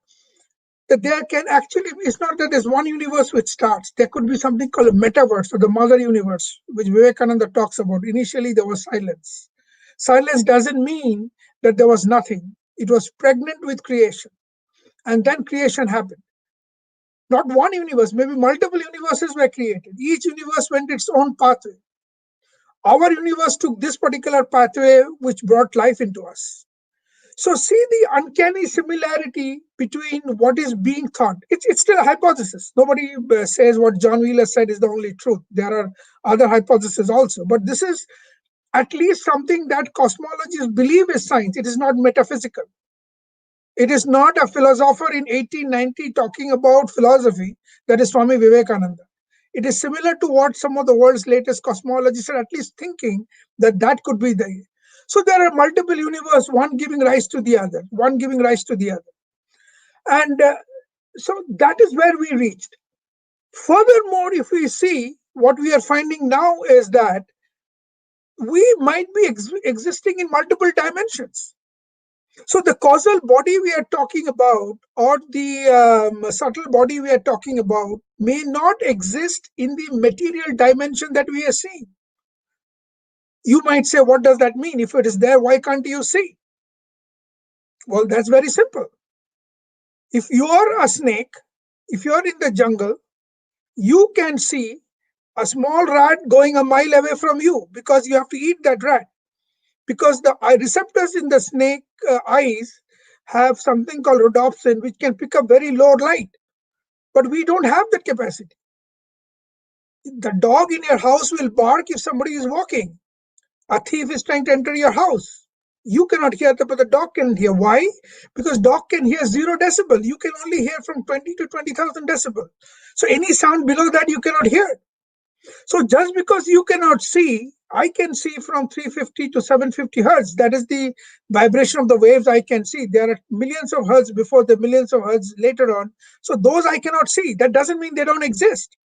that there can actually, it's not that there's one universe which starts. There could be something called a metaverse, or the mother universe, which Vivekananda talks about. Initially, there was silence. Silence doesn't mean that there was nothing. It was pregnant with creation. And then creation happened. Not one universe, maybe multiple universes were created. Each universe went its own pathway. Our universe took this particular pathway, which brought life into us. So see the uncanny similarity between what is being thought. It's still a hypothesis. Nobody says what John Wheeler said is the only truth. There are other hypotheses also. But this is at least something that cosmologists believe is science. It is not metaphysical. It is not a philosopher in 1890 talking about philosophy, that is Swami Vivekananda. It is similar to what some of the world's latest cosmologists are at least thinking that that could be the. So there are multiple universes, one giving rise to the other, one giving rise to the other. And so that is where we reached. Furthermore, if we see, what we are finding now is that we might be existing in multiple dimensions. So the causal body we are talking about, or the subtle body we are talking about, may not exist in the material dimension that we are seeing. You might say, what does that mean? If it is there, why can't you see? Well, that's very simple. If you are a snake, if you are in the jungle, you can see a small rat going a mile away from you because you have to eat that rat. Because the eye receptors in the snake eyes have something called rhodopsin, which can pick up very low light. But we don't have that capacity. The dog in your house will bark if somebody is walking. A thief is trying to enter your house. You cannot hear that, but the dog can hear. Why? Because dog can hear 0 decibel. You can only hear from 20 to 20,000 decibel. So any sound below that you cannot hear. So just because you cannot see, I can see from 350 to 750 hertz. That is the vibration of the waves I can see. There are millions of hertz before the millions of hertz later on. So those I cannot see. That doesn't mean they don't exist.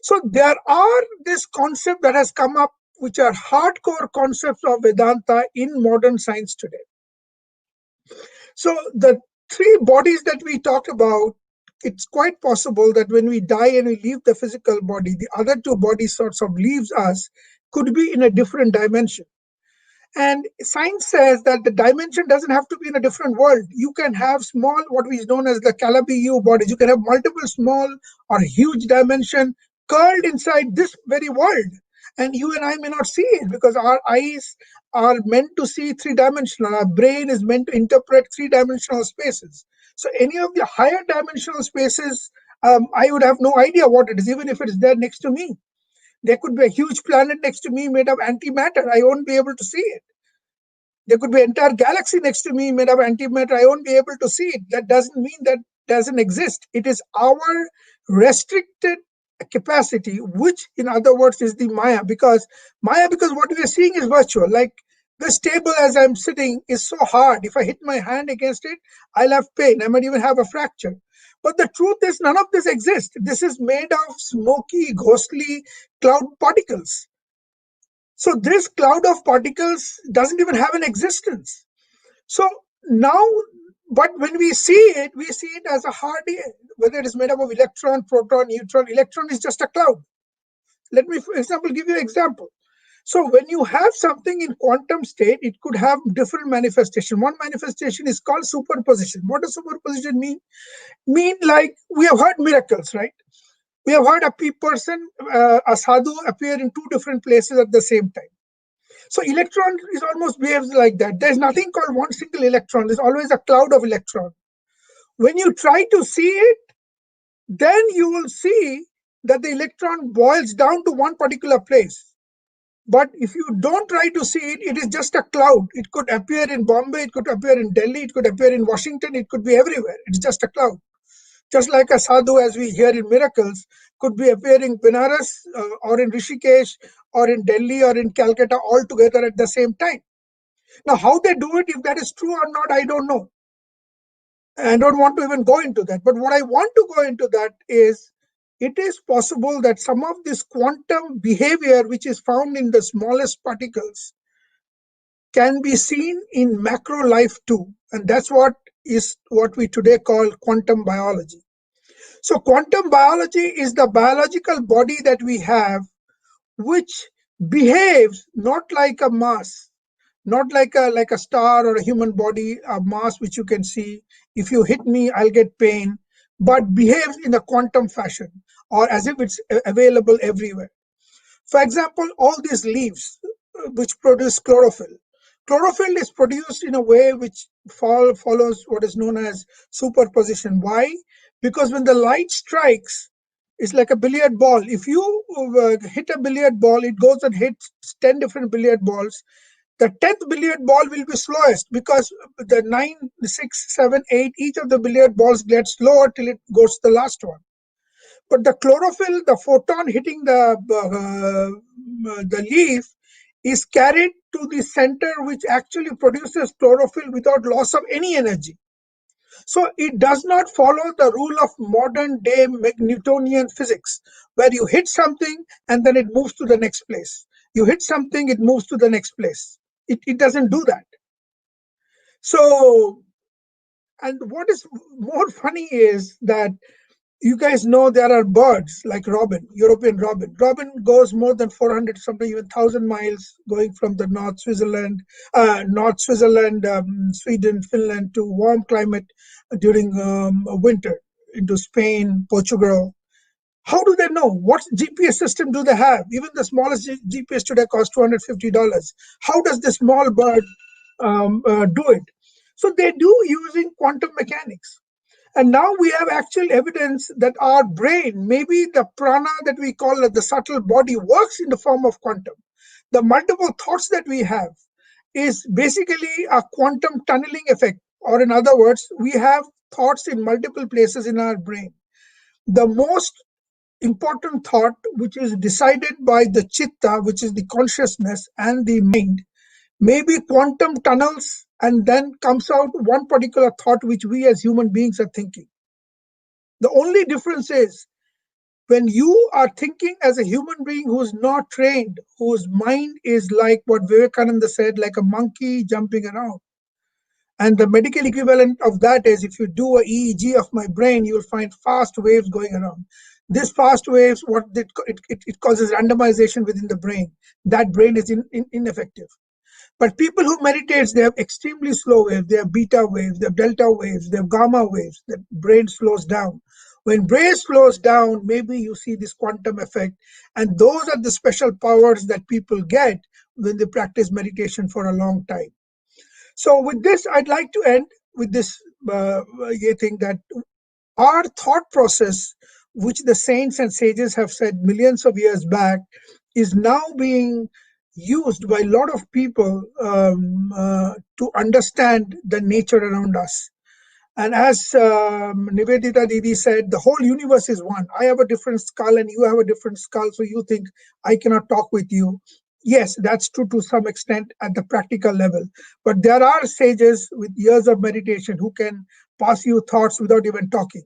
So there are this concept that has come up, which are hardcore concepts of Vedanta in modern science today. So the 3 bodies that we talked about, it's quite possible that when we die and we leave the physical body, the other 2 bodies sorts of leaves us, could be in a different dimension. And science says that the dimension doesn't have to be in a different world. You can have small, what is known as the Calabi-U bodies. You can have multiple small or huge dimension curled inside this very world. And you and I may not see it because our eyes are meant to see 3-dimensional. Our brain is meant to interpret 3-dimensional spaces. So any of the higher dimensional spaces, I would have no idea what it is, even if it is there next to me. There could be a huge planet next to me made of antimatter. I won't be able to see it. There could be an entire galaxy next to me made of antimatter. I won't be able to see it. That doesn't mean that doesn't exist. It is our restricted capacity, which in other words is the Maya. Because what we are seeing is virtual. Like this table as I'm sitting is so hard. If I hit my hand against it, I'll have pain. I might even have a fracture. But the truth is none of this exists. This is made of smoky, ghostly cloud particles. So this cloud of particles doesn't even have an existence. So now, but when we see it as a hard, whether it is made up of electron, proton, neutron. Electron is just a cloud. Let me, for example, give you an example. So when you have something in quantum state, it could have different manifestation. One manifestation is called superposition. What does superposition mean? Mean like we have heard miracles, right? We have heard a person, a sadhu, appear in 2 different places at the same time. So electron is almost behaves like that. There's nothing called one single electron. There's always a cloud of electron. When you try to see it, then you will see that the electron boils down to one particular place. But if you don't try to see it, it is just a cloud. It could appear in Bombay, it could appear in Delhi, it could appear in Washington, it could be everywhere. It's just a cloud. Just like a sadhu, as we hear in miracles, could be appearing in Benares or in Rishikesh or in Delhi or in Calcutta all together at the same time. Now, how they do it, if that is true or not, I don't know. I don't want to even go into that. But what I want to go into that is, it is possible that some of this quantum behavior, which is found in the smallest particles, can be seen in macro life too. And that's what we today call quantum biology. So quantum biology is the biological body that we have, which behaves not like a mass, not like a star or a human body, a mass which you can see. If you hit me, I'll get pain, but behaves in a quantum fashion, or as if it's available everywhere. For example, all these leaves which produce chlorophyll. Chlorophyll is produced in a way which follows what is known as superposition. Why? Because when the light strikes, it's like a billiard ball. If you hit a billiard ball, it goes and hits 10 different billiard balls. The 10th billiard ball will be slowest because the 9, 6, 7, 8, each of the billiard balls gets slower till it goes to the last one. But the chlorophyll, the photon hitting the leaf, is carried to the center, which actually produces chlorophyll without loss of any energy. So it does not follow the rule of modern day Newtonian physics, where you hit something and then it moves to the next place. You hit something, it moves to the next place. It doesn't do that. So, and what is more funny is that you guys know there are birds like robin, European robin. Robin goes more than 400, sometimes even 1,000 miles, going from the North Switzerland, Sweden, Finland, to warm climate during winter, into Spain, Portugal. How do they know? What GPS system do they have? Even the smallest GPS today costs $250. How does the small bird do it? So they do using quantum mechanics. And now we have actual evidence that our brain, maybe the prana that we call the subtle body, works in the form of quantum. The multiple thoughts that we have is basically a quantum tunneling effect, or in other words, we have thoughts in multiple places in our brain. The most important thought, which is decided by the chitta, which is the consciousness, and the mind, maybe quantum tunnels, and then comes out one particular thought which we as human beings are thinking. The only difference is when you are thinking as a human being who is not trained, whose mind is like what Vivekananda said, like a monkey jumping around. And the medical equivalent of that is if you do a EEG of my brain, you'll find fast waves going around. This fast waves, it causes randomization within the brain. That brain is ineffective. But people who meditate, they have extremely slow waves. They have beta waves, they have delta waves, they have gamma waves. The brain slows down. When brain slows down, maybe you see this quantum effect. And those are the special powers that people get when they practice meditation for a long time. So with this, I'd like to end with this thing that our thought process, which the saints and sages have said millions of years back, is now being used by a lot of people to understand the nature around us. And as Nivedita Didi said, the whole universe is one. I have a different skull and you have a different skull, so you think I cannot talk with you. Yes, that's true to some extent at the practical level. But there are sages with years of meditation who can pass you thoughts without even talking.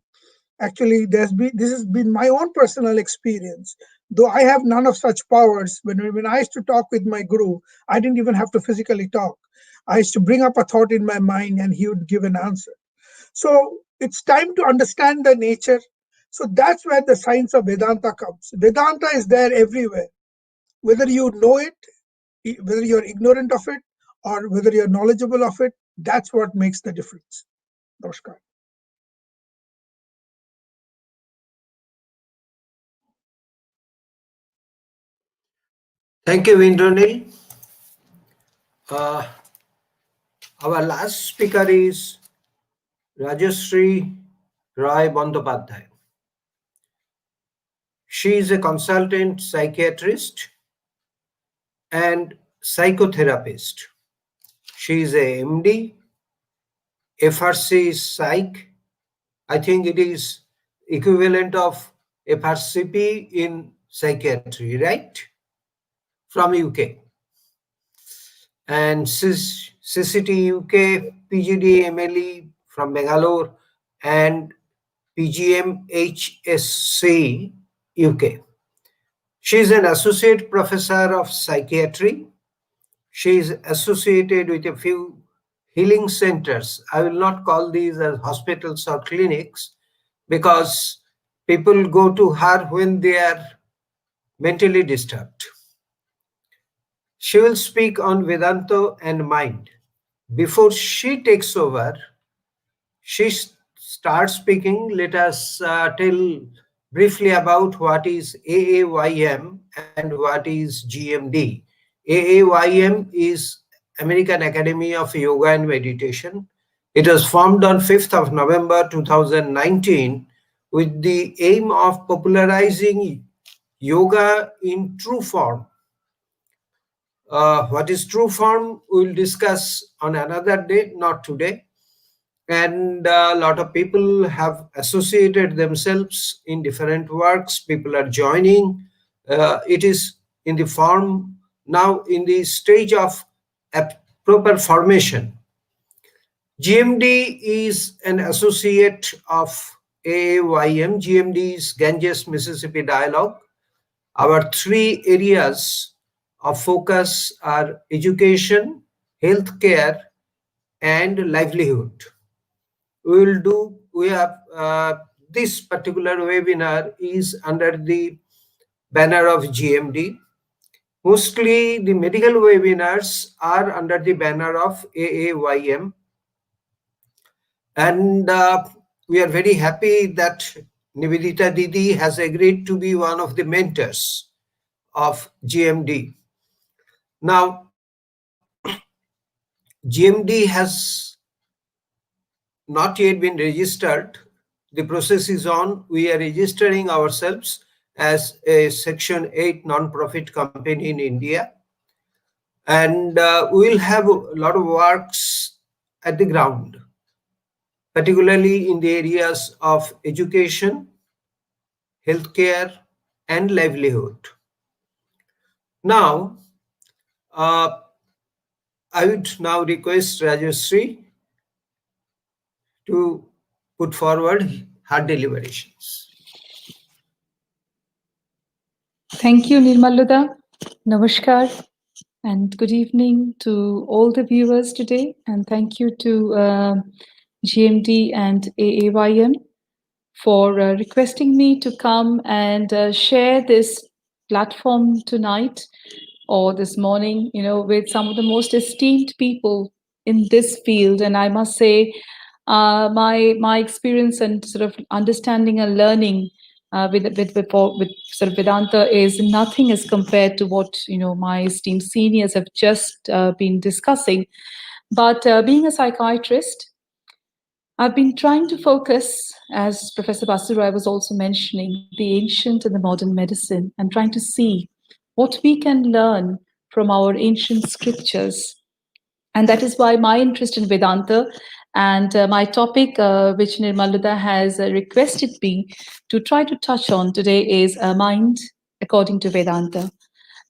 Actually, this has been my own personal experience. Though I have none of such powers, when I used to talk with my guru, I didn't even have to physically talk. I used to bring up a thought in my mind and he would give an answer. So it's time to understand the nature. So that's where the science of Vedanta comes. Vedanta is there everywhere. Whether you know it, whether you're ignorant of it, or whether you're knowledgeable of it, that's what makes the difference. Namaskar.
Thank you, Indranil. Our last speaker is Rajashree Roy Bandyopadhyay. She is a consultant psychiatrist and psychotherapist. She is a MD, FRC Psych. I think it is equivalent of FRCP in psychiatry, right? From UK. And CCT UK, PGD MLE from Bangalore, and PGM HSC UK. She is an associate professor of psychiatry. She is associated with a few healing centers. I will not call these as hospitals or clinics because people go to her when they are mentally disturbed. She will speak on Vedanta and mind. Before she takes over, she starts speaking. Let us tell briefly about what is AAYM and what is GMD. AAYM is American Academy of Yoga and Meditation. It was formed on 5th of November 2019 with the aim of popularizing yoga in true form. What is true form we'll discuss on another day, not today. And a lot of people have associated themselves in different works. People are joining. It is in the form now in the stage of a proper formation. GMD is an associate of AAYM. GMD is Ganges Mississippi Dialogue. Our three areas of focus are education, healthcare, and livelihood. We have this particular webinar is under the banner of GMD. Mostly the medical webinars are under the banner of AAYM. And we are very happy that Nivedita Didi has agreed to be one of the mentors of GMD. Now, GMD has not yet been registered. The process is on. We are registering ourselves as a Section 8 non-profit company in India. And we will have a lot of works at the ground, particularly in the areas of education, healthcare, and livelihood. Now, I would now request Rajashree to put forward her deliberations.
Thank you, Nirmaluda. Namaskar and good evening to all the viewers today. And thank you to GMD and AAYM for requesting me to come and share this platform tonight or this morning, with some of the most esteemed people in this field. And I must say, my experience and sort of understanding and learning with sort of Vedanta is nothing as compared to what my esteemed seniors have just been discussing. But being a psychiatrist, I've been trying to focus, as Professor Basurai was also mentioning, the ancient and the modern medicine, and trying to see what we can learn from our ancient scriptures. And that is why my interest in Vedanta and my topic, which Nirmaluda has requested me to try to touch on today, is mind according to Vedanta.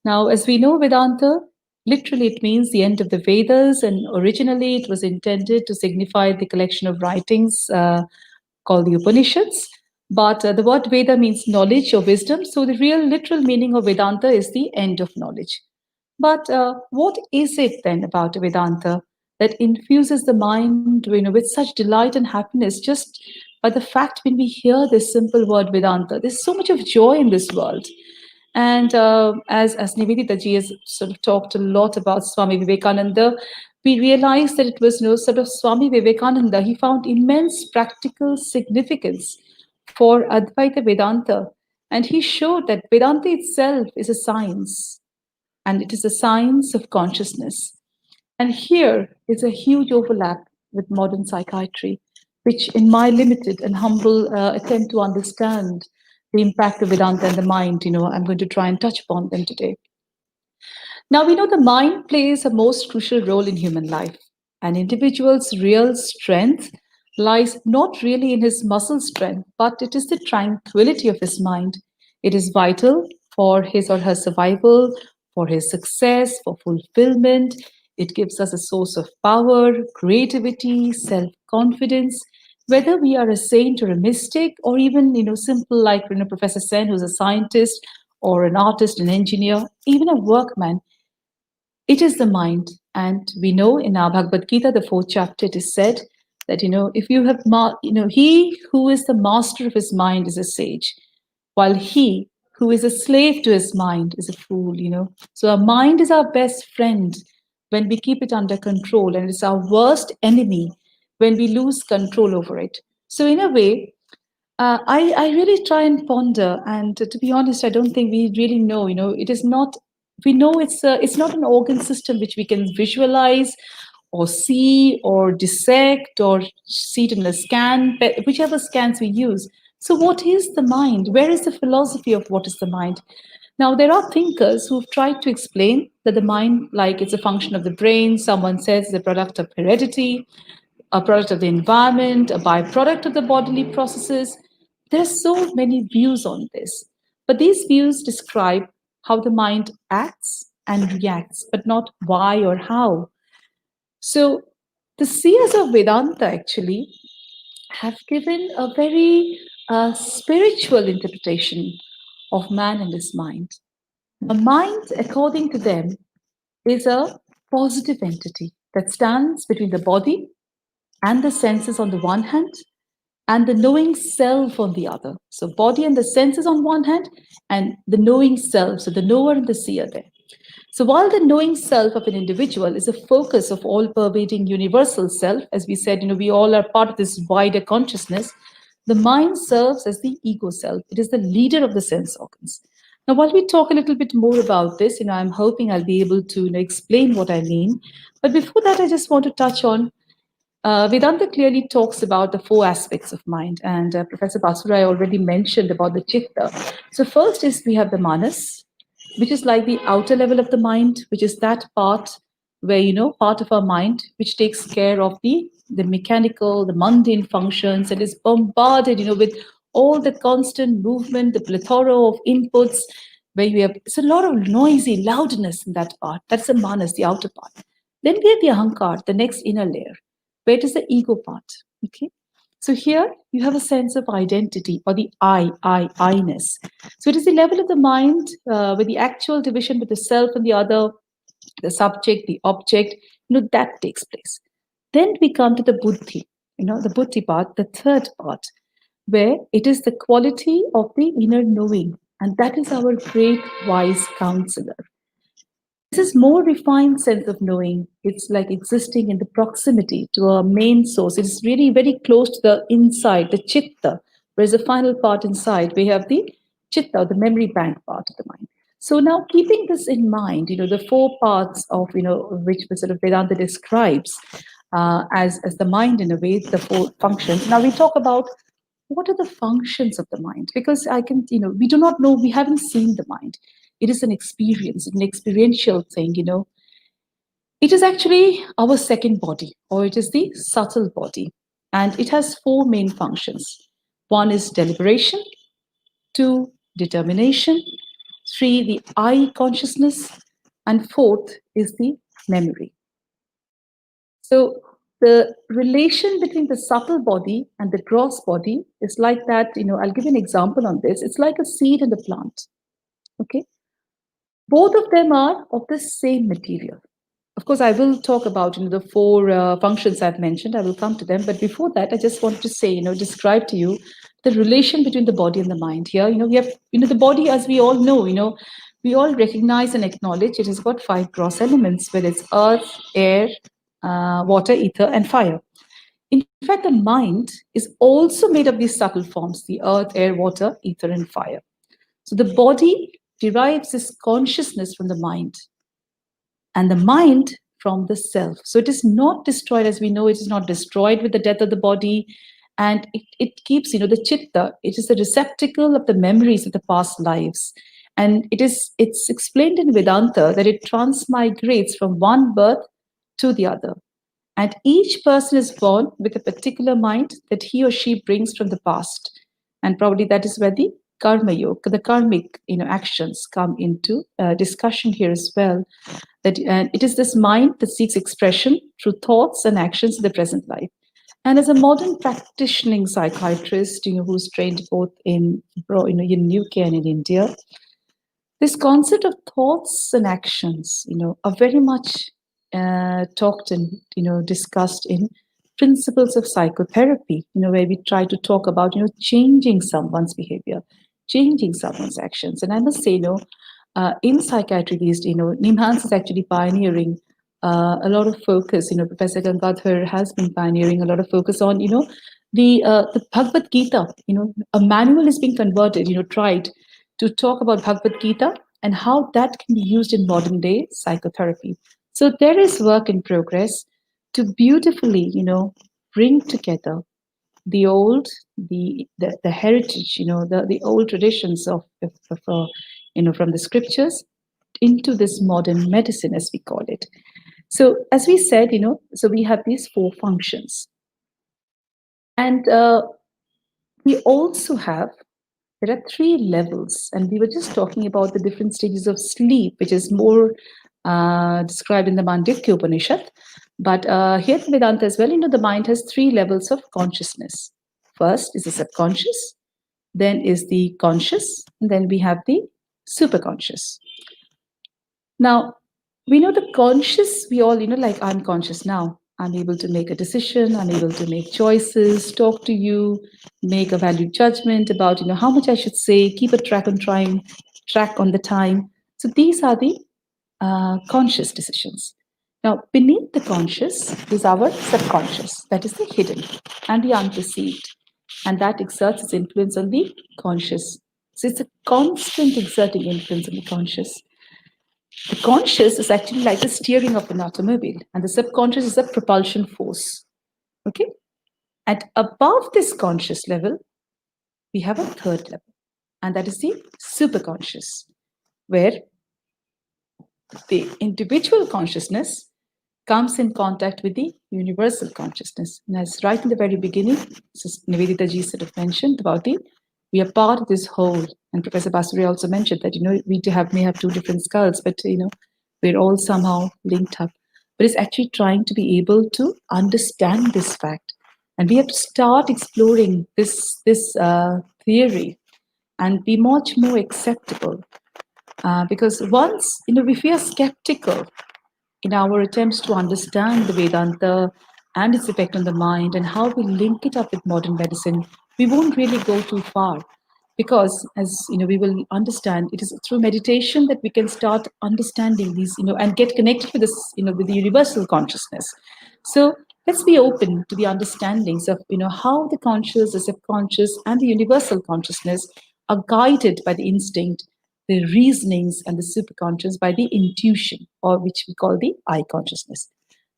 Now, as we know, Vedanta, literally it means the end of the Vedas, and originally it was intended to signify the collection of writings called the Upanishads. But the word Veda means knowledge or wisdom, so the real literal meaning of Vedanta is the end of knowledge. But what is it then about Vedanta that infuses the mind, with such delight and happiness just by the fact when we hear this simple word Vedanta? There's so much of joy in this world. And as Nivedita ji has sort of talked a lot about Swami Vivekananda, we realize that it was sort of Swami Vivekananda. He found immense practical significance for Advaita Vedanta. And he showed that Vedanta itself is a science, and it is a science of consciousness. And here is a huge overlap with modern psychiatry, which in my limited and humble attempt to understand the impact of Vedanta and the mind, I'm going to try and touch upon them today. Now, we know the mind plays a most crucial role in human life. An individual's real strength lies not really in his muscle strength, but it is the tranquility of his mind. It is vital for his or her survival, for his success, for fulfillment. It gives us a source of power, creativity, self-confidence. Whether we are a saint or a mystic, or even simple like Professor Sen, who's a scientist, or an artist, an engineer, even a workman, it is the mind. And we know in our Bhagavad Gita, the 4th chapter, it is said that if you have he who is the master of his mind is a sage, while he who is a slave to his mind is a fool. So our mind is our best friend when we keep it under control, and it's our worst enemy when we lose control over it. So in a way, I really try and ponder, and to be honest, I don't think we really know. It is not. We know it's not an organ system which we can visualize, or see, or dissect, or see it in a scan, whichever scans we use. So, what is the mind? Where is the philosophy of what is the mind? Now, there are thinkers who've tried to explain that the mind, like it's a function of the brain. Someone says it's a product of heredity, a product of the environment, a byproduct of the bodily processes. There's so many views on this, but these views describe how the mind acts and reacts, but not why or how. So the seers of Vedanta actually have given a very spiritual interpretation of man and his mind. The mind, according to them, is a positive entity that stands between the body and the senses on the one hand, and the knowing self on the other. So body and the senses on one hand, and the knowing self, so the knower and the seer there. So while the knowing self of an individual is a focus of all-pervading universal self, as we said, we all are part of this wider consciousness, the mind serves as the ego self. It is the leader of the sense organs. Now, while we talk a little bit more about this, I'm hoping I'll be able to explain what I mean. But before that, I just want to touch on Vedanta clearly talks about the 4 aspects of mind, and Professor Basurai already mentioned about the chitta. So first is we have the manas, which is like the outer level of the mind, which is that part where, part of our mind, which takes care of the mechanical, the mundane functions, and is bombarded, with all the constant movement, the plethora of inputs, where we have, it's a lot of noisy loudness in that part. That's the manas, the outer part. Then we have the ahankar, the next inner layer, where it is the ego part. Okay. So here you have a sense of identity, or the I-ness. So it is the level of the mind with the actual division with the self and the other, the subject, the object, that takes place. Then we come to the buddhi, the buddhi part, the third part, where it is the quality of the inner knowing. And that is our great wise counselor. This is more refined sense of knowing. It's like existing in the proximity to our main source. It's really very close to the inside, the chitta, whereas the final part inside, we have the chitta, the memory bank part of the mind. So now keeping this in mind, the four parts of, which sort of Vedanta describes as the mind in a way, the four functions. Now we talk about what are the functions of the mind? Because we do not know, we haven't seen the mind. It is an experience, an experiential thing, It is actually our second body, or it is the subtle body. And it has four main functions. One is deliberation, two, determination, three, the I consciousness, and fourth is the memory. So the relation between the subtle body and the gross body is like that, I'll give you an example on this. It's like a seed and a plant, okay? Both of them are of the same material. Of course, I will talk about the four functions I've mentioned. I will come to them. But before that, I just wanted to say, describe to you the relation between the body and the mind. Here, we have, the body, as we all know, we all recognize and acknowledge it has got five gross elements, whether it's earth, air, water, ether, and fire. In fact, the mind is also made of these subtle forms, the earth, air, water, ether, and fire. So the body derives this consciousness from the mind, and the mind from the self. So it is not destroyed, as we know, it is not destroyed with the death of the body, and it keeps, the chitta, it is the receptacle of the memories of the past lives. And it's explained in Vedanta that it transmigrates from one birth to the other. And each person is born with a particular mind that he or she brings from the past. And probably that is where the karma yoga, the karmic actions come into discussion here as well. That it is this mind that seeks expression through thoughts and actions in the present life. And as a modern practicing psychiatrist, who's trained both in UK and in India, this concept of thoughts and actions, are very much talked and discussed in principles of psychotherapy, where we try to talk about changing someone's behavior, changing someone's actions. And I must say, in psychiatry these days, Nimhans is actually pioneering a lot of focus. Professor Gangadhar has been pioneering a lot of focus on the Bhagavad Gita. A manual is being converted, tried to talk about Bhagavad Gita and how that can be used in modern day psychotherapy. So there is work in progress to beautifully, bring together the old, the heritage, the old traditions of from the scriptures into this modern medicine, as we call it. So as we said, so we have these four functions. And we also have, there are three levels, and we were just talking about the different stages of sleep, which is more described in the Mandukya Upanishad. But here in Vedanta as well, the mind has three levels of consciousness. First is the subconscious, then is the conscious, and then we have the superconscious. Now, we know the conscious, we all, like I'm conscious now. I'm able to make a decision, I'm able to make choices, talk to you, make a valued judgment about, how much I should say, keep a track on the time. So these are the conscious decisions. Now, beneath the conscious is our subconscious, that is the hidden and the unperceived, and that exerts its influence on the conscious. So it's a constant exerting influence on the conscious. The conscious is actually like the steering of an automobile, and the subconscious is a propulsion force. Okay? And above this conscious level, we have a third level, and that is the superconscious, where the individual consciousness comes in contact with the universal consciousness. And as right in the very beginning, Nivedita ji sort of mentioned about we are part of this whole. And Professor Basuri also mentioned that, we may have two different skulls, but, we're all somehow linked up. But it's actually trying to be able to understand this fact. And we have to start exploring this theory and be much more acceptable. Because once, if we are skeptical in our attempts to understand the Vedanta and its effect on the mind and how we link it up with modern medicine, we won't really go too far. Because, as we will understand, it is through meditation that we can start understanding these, and get connected with this, with the universal consciousness. So let's be open to the understandings of, how the conscious, the subconscious, and the universal consciousness are guided by the instinct, the reasonings, and the superconscious by the intuition, or which we call the I consciousness.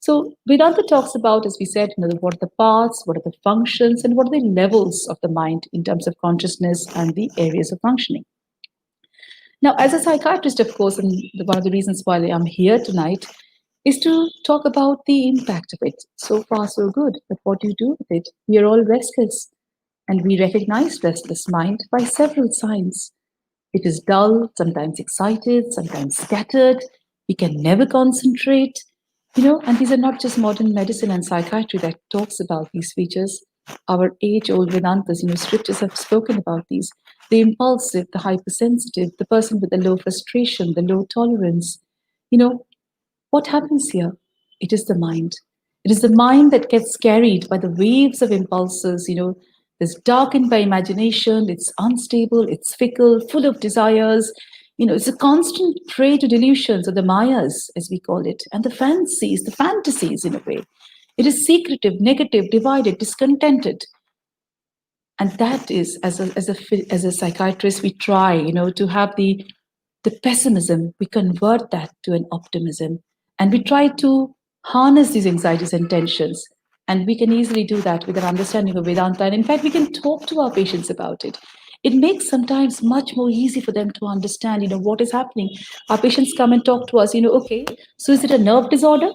So Vedanta talks about, as we said, what are the paths, what are the functions, and what are the levels of the mind in terms of consciousness and the areas of functioning. Now, as a psychiatrist, of course, and one of the reasons why I'm here tonight is to talk about the impact of it. So far, so good. But what do you do with it? We are all restless, and we recognize restless mind by several signs. It is dull, sometimes excited, sometimes scattered. We can never concentrate. And these are not just modern medicine and psychiatry that talks about these features. Our age-old Vedantas, scriptures have spoken about these. The impulsive, the hypersensitive, the person with the low frustration, the low tolerance. What happens here? It is the mind. It is the mind that gets carried by the waves of impulses, it's darkened by imagination, it's unstable, it's fickle, full of desires. It's a constant prey to delusions, or the mayas, as we call it, and the fancies, the fantasies in a way. It is secretive, negative, divided, discontented. And that is, as a psychiatrist, we try, to have the pessimism, we convert that to an optimism. And we try to harness these anxieties and tensions. And we can easily do that with an understanding of Vedanta. And in fact, we can talk to our patients about it. It makes sometimes much more easy for them to understand, what is happening. Our patients come and talk to us, okay, so is it a nerve disorder?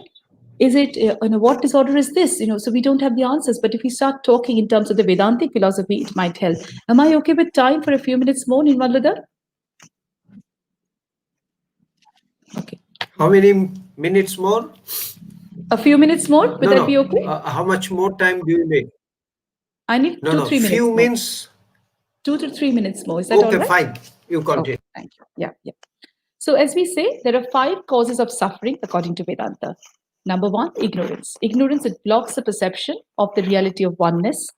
Is it, what disorder is this? So we don't have the answers. But if we start talking in terms of the Vedantic philosophy, it might help. Am I okay with time for a few minutes more, Nirmalada? Okay.
How many minutes more?
A few minutes more? Would that be okay?
How much more time do you need?
I need 2-3 minutes.
Few
more.
minutes.
2 to 3 minutes more. Is that all right?
Okay, fine. You continue.
Okay, thank you. Yeah. So as we say, there are 5 causes of suffering according to Vedanta. Number 1, ignorance. Ignorance, it blocks the perception of the reality of oneness.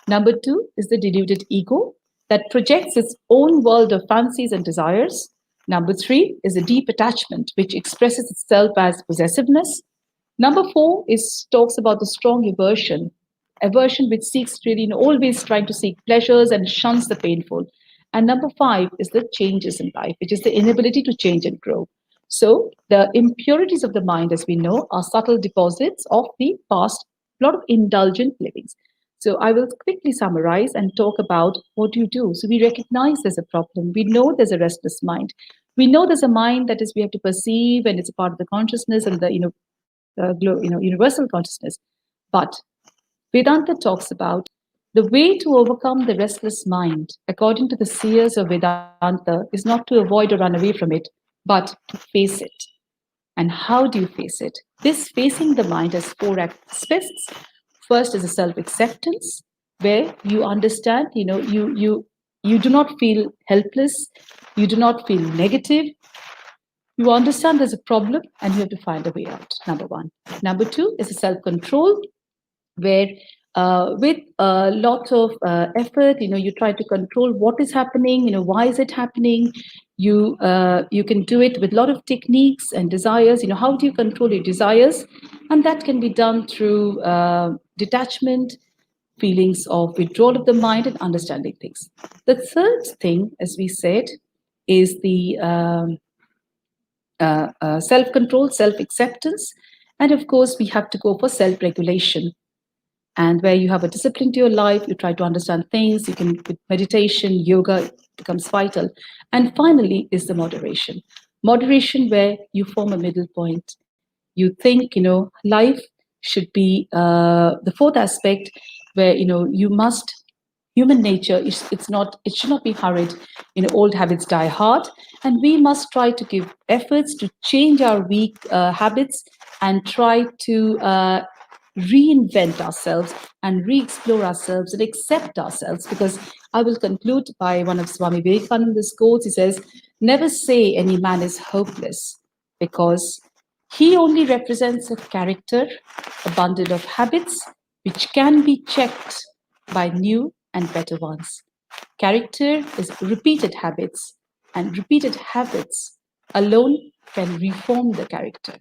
Number 2 is the deluded ego that projects its own world of fancies and desires. Number 3 is a deep attachment, which expresses itself as possessiveness. Number 4 talks about the strong aversion which seeks really, always trying to seek pleasures and shuns the painful. And number 5 is the changes in life, which is the inability to change and grow. So the impurities of the mind, as we know, are subtle deposits of the past, a lot of indulgent livings. So I will quickly summarize and talk about what do you do. So we recognize there's a problem. We know there's a restless mind. We know there's a mind that is we have to perceive, and it's a part of the consciousness and the universal consciousness. But Vedanta talks about the way to overcome the restless mind, according to the seers of Vedanta, is not to avoid or run away from it, but to face it. And how do you face it? This facing the mind has 4 aspects. First is a self-acceptance, where you understand, you do not feel helpless, you do not feel negative. You understand there's a problem and you have to find a way out, number 1. Number 2 is a self-control, where with a lot of effort, you try to control what is happening, why is it happening. You can do it with a lot of techniques and desires. How do you control your desires? And that can be done through detachment, feelings of withdrawal of the mind, and understanding things. The third thing, as we said, is the self-control, self-acceptance. And of course, we have to go for self-regulation. And where you have a discipline to your life, you try to understand things, you can, with meditation, yoga becomes vital. And finally is the moderation. moderation where you form a middle point. You think, life should be the fourth aspect where, you must, human nature, it should not be hurried. Old habits die hard, and we must try to give efforts to change our weak habits and try to reinvent ourselves and re-explore ourselves and accept ourselves. Because I will conclude by one of Swami Vivekananda's quotes. He says, "Never say any man is hopeless, because he only represents a character, a bundle of habits, which can be checked by new and better ones. Character is repeated habits, and repeated habits alone can reform the character."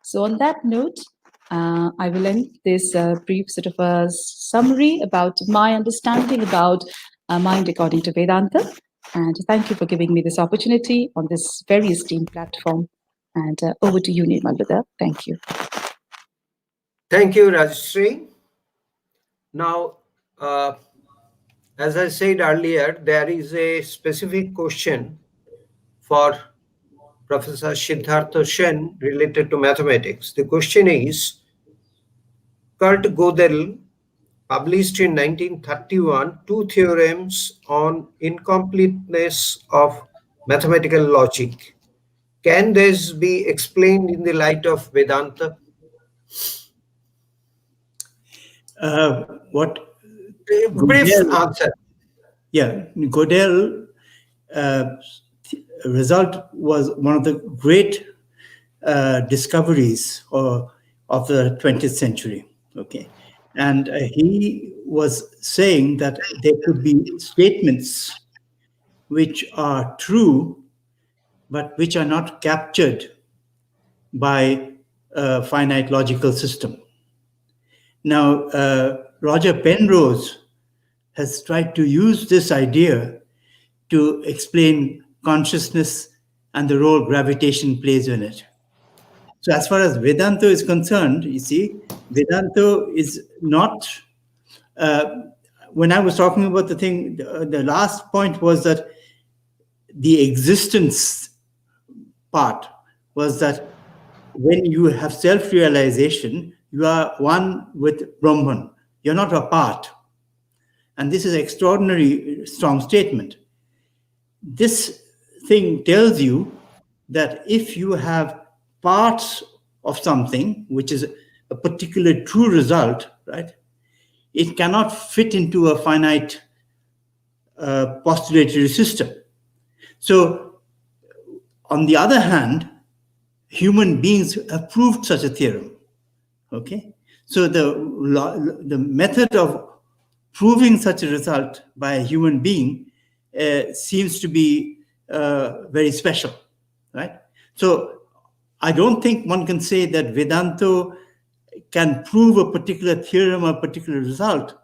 So on that note, I will end this brief sort of a summary about my understanding about mind according to Vedanta. And thank you for giving me this opportunity on this very esteemed platform. And over to you, Nirmal. Thank you.
Thank you, Rajashree. Now, as I said earlier, there is a specific question for Professor Siddhartha Sen related to mathematics. The question is, Kurt Gödel published in 1931 two theorems on incompleteness of mathematical logic. Can this be explained in the light of Vedanta?
What
Brief
Gödel,
answer.
Yeah, Gödel result was one of the great discoveries of the 20th century. Okay, and he was saying that there could be statements which are true, but which are not captured by a finite logical system. Now, Roger Penrose has tried to use this idea to explain consciousness and the role gravitation plays in it. So as far as Vedanta is concerned, you see, Vedanta is not, when I was talking about the thing, the last point was that the existence part was that when you have self-realization, you are one with Brahman. You're not a part. And this is an extraordinary strong statement. This thing tells you that if you have parts of something, which is a particular true result, right, it cannot fit into a finite postulatory system. So, on the other hand, human beings have proved such a theorem. Okay, so the method of proving such a result by a human being seems to be very special, right? So I don't think one can say that Vedanta can prove a particular theorem or a particular result,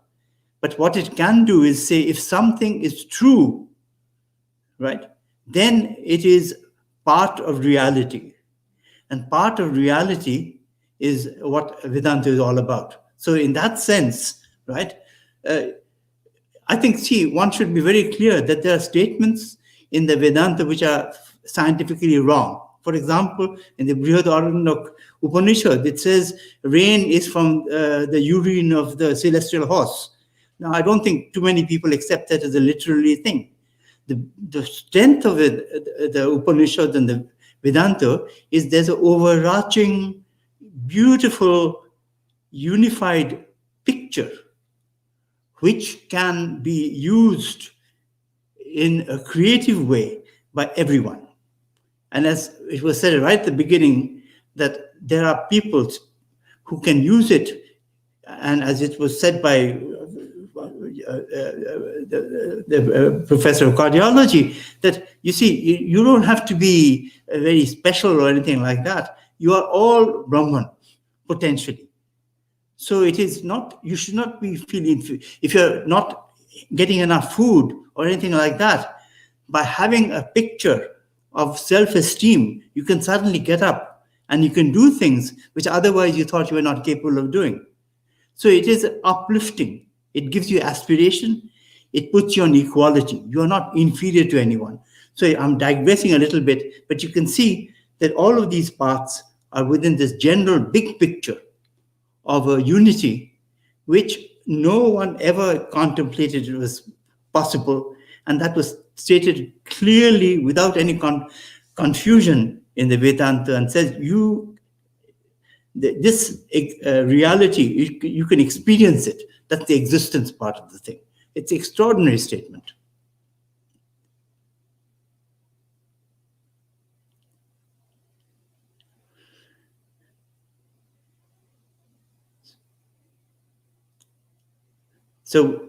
but what it can do is say if something is true, right, then it is part of reality. And part of reality is what Vedanta is all about. So in that sense, right, I think, see, one should be very clear that there are statements in the Vedanta which are scientifically wrong. For example, in the Brihadaranyaka Upanishad, it says rain is from the urine of the celestial horse. Now, I don't think too many people accept that as a literary thing. The strength of it, the Upanishad and the Vedanta, is there's an overarching, beautiful, unified picture which can be used in a creative way by everyone. And as it was said right at the beginning, that there are people who can use it, and as it was said by the professor of cardiology, that you see, you don't have to be very special or anything like that. You are all Brahman, potentially. So it is not, you should not be feeling, if you're not getting enough food or anything like that, by having a picture of self-esteem, you can suddenly get up and you can do things which otherwise you thought you were not capable of doing. So it is uplifting. It gives you aspiration. It puts you on equality. You are not inferior to anyone. So I'm digressing a little bit, but you can see that all of these paths are within this general big picture of a unity which no one ever contemplated was possible, and that was stated clearly without any confusion in the Vedanta, and says this reality, you can experience it. That's the existence part of the thing. It's an extraordinary statement. So,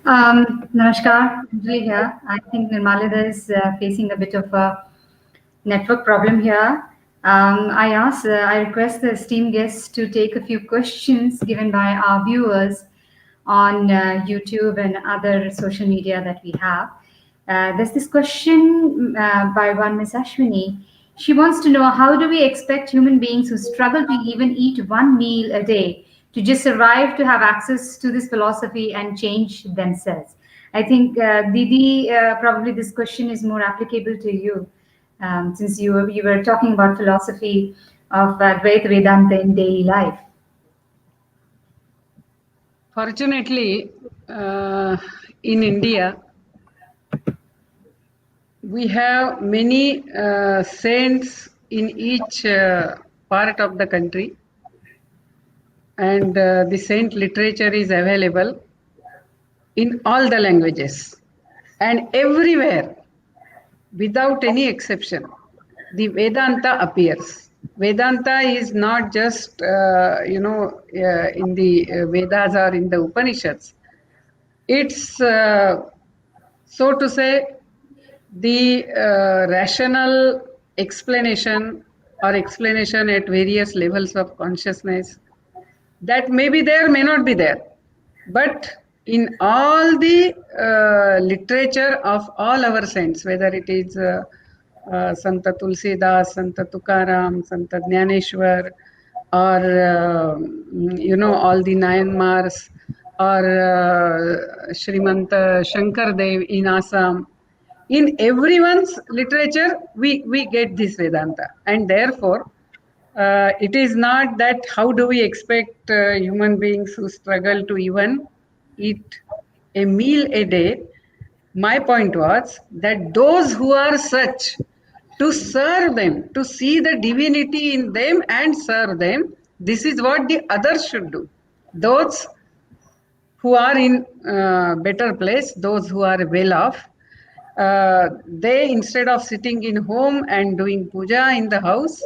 Namaskar, Anjali here. I think Nirmalida is facing a bit of a network problem here. I request the esteemed guests to take a few questions given by our viewers on YouTube and other social media that we have. There's this question by one Miss Ashwini. She wants to know, how do we expect human beings who struggle to even eat one meal a day to just survive to have access to this philosophy and change themselves? I think, Didi, probably this question is more applicable to you, since you were talking about philosophy of Advaita Vedanta in daily life.
Fortunately, in India, we have many saints in each part of the country, and the saint literature is available in all the languages, and everywhere, without any exception, the Vedanta appears. Vedanta is not just in the Vedas or in the Upanishads. It's so to say the rational explanation or explanation at various levels of consciousness that may be there, may not be there, but in all the literature of all our saints, whether it is Santa Tulsidas, Santa Tukaram, Santa Jnaneshwar, or all the Nayanmars, or Srimanta Shankardev in Assam, in everyone's literature we get this Vedanta, and therefore it is not that how do we expect human beings who struggle to even eat a meal a day. My point was that those who are such, to serve them, to see the divinity in them and serve them, this is what the others should do. Those who are in better place, those who are well off, they, instead of sitting in home and doing puja in the house,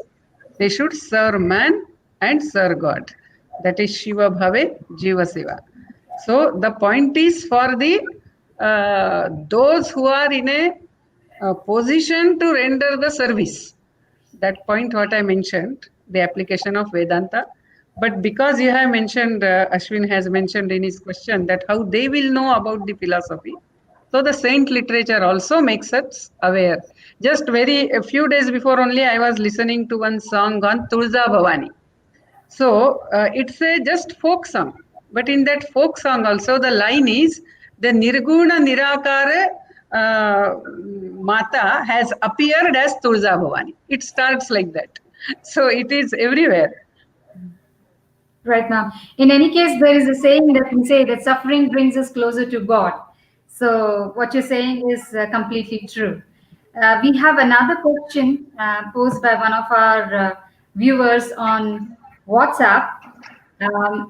they should serve man and serve God. That is Shiva Bhave Jiva Seva. So the point is for the those who are in a position to render the service. That point what I mentioned, the application of Vedanta. But because you have mentioned, Ashwin has mentioned in his question that how they will know about the philosophy. So the saint literature also makes us aware. Just a few days before only, I was listening to one song on Tulza Bhavani. So it's a just folk song. But in that folk song also, the line is, the Nirguna Nirakara Mata has appeared as Tulza Bhavani. It starts like that. So it is everywhere.
Right now. In any case, there is a saying that we say that suffering brings us closer to God. So what you're saying is completely true. We have another question posed by one of our viewers on WhatsApp. There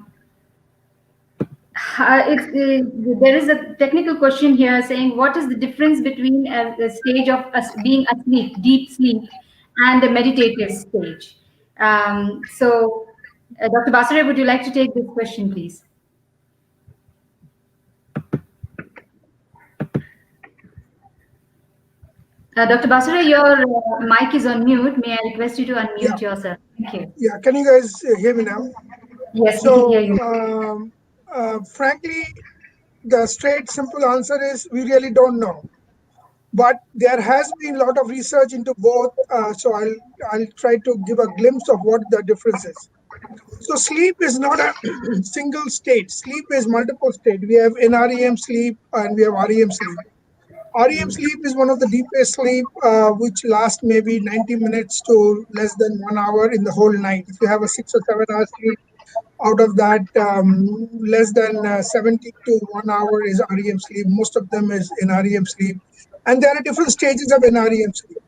is a technical question here saying, what is the difference between the stage of being asleep, deep sleep, and the meditative stage? Dr. Basure, would you like to take this question, please? Dr. Basure, your mic is on mute. May I request you to unmute yourself? Thank you.
Yeah, can you guys hear me now?
Yes,
so,
we can hear you.
Frankly, the straight, simple answer is we really don't know. But there has been a lot of research into both, so I'll try to give a glimpse of what the difference is. So sleep is not a single state. Sleep is multiple state. We have NREM sleep and we have REM sleep. REM sleep is one of the deepest sleep, which lasts maybe 90 minutes to less than 1 hour in the whole night. If you have a 6 or 7 hours sleep, out of that, less than 70 to 1 hour is REM sleep. Most of them is in REM sleep. And there are different stages of NREM sleep.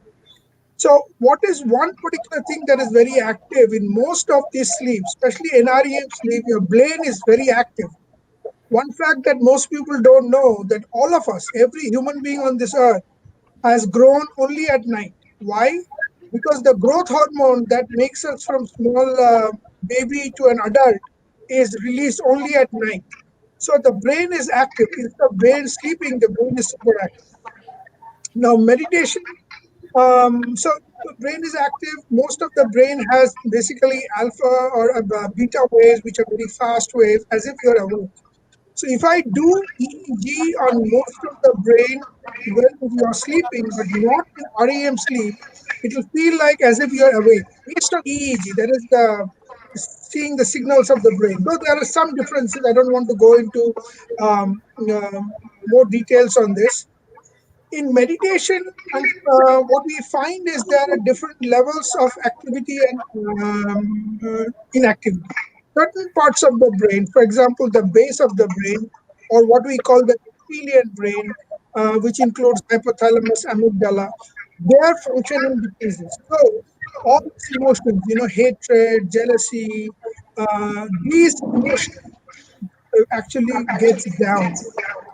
So what is one particular thing that is very active in most of these sleep, especially NREM sleep, your brain is very active. One fact that most people don't know, that all of us, every human being on this earth, has grown only at night. Why? Because the growth hormone that makes us from small baby to an adult is released only at night. So the brain is active. Instead of brain sleeping, the brain is super active. Now meditation. So the brain is active. Most of the brain has basically alpha or beta waves, which are very fast waves, as if you're awake. So if I do EEG on most of the brain when you are sleeping, but not in REM sleep, it will feel like as if you are awake. Based on EEG, that is the seeing the signals of the brain. Though there are some differences, I don't want to go into more details on this. In meditation, and what we find is there are different levels of activity and inactivity. Certain parts of the brain, for example, the base of the brain, or what we call the reptilian brain, which includes hypothalamus, amygdala, their functioning decreases. So all these emotions, hatred, jealousy, these emotions actually gets down.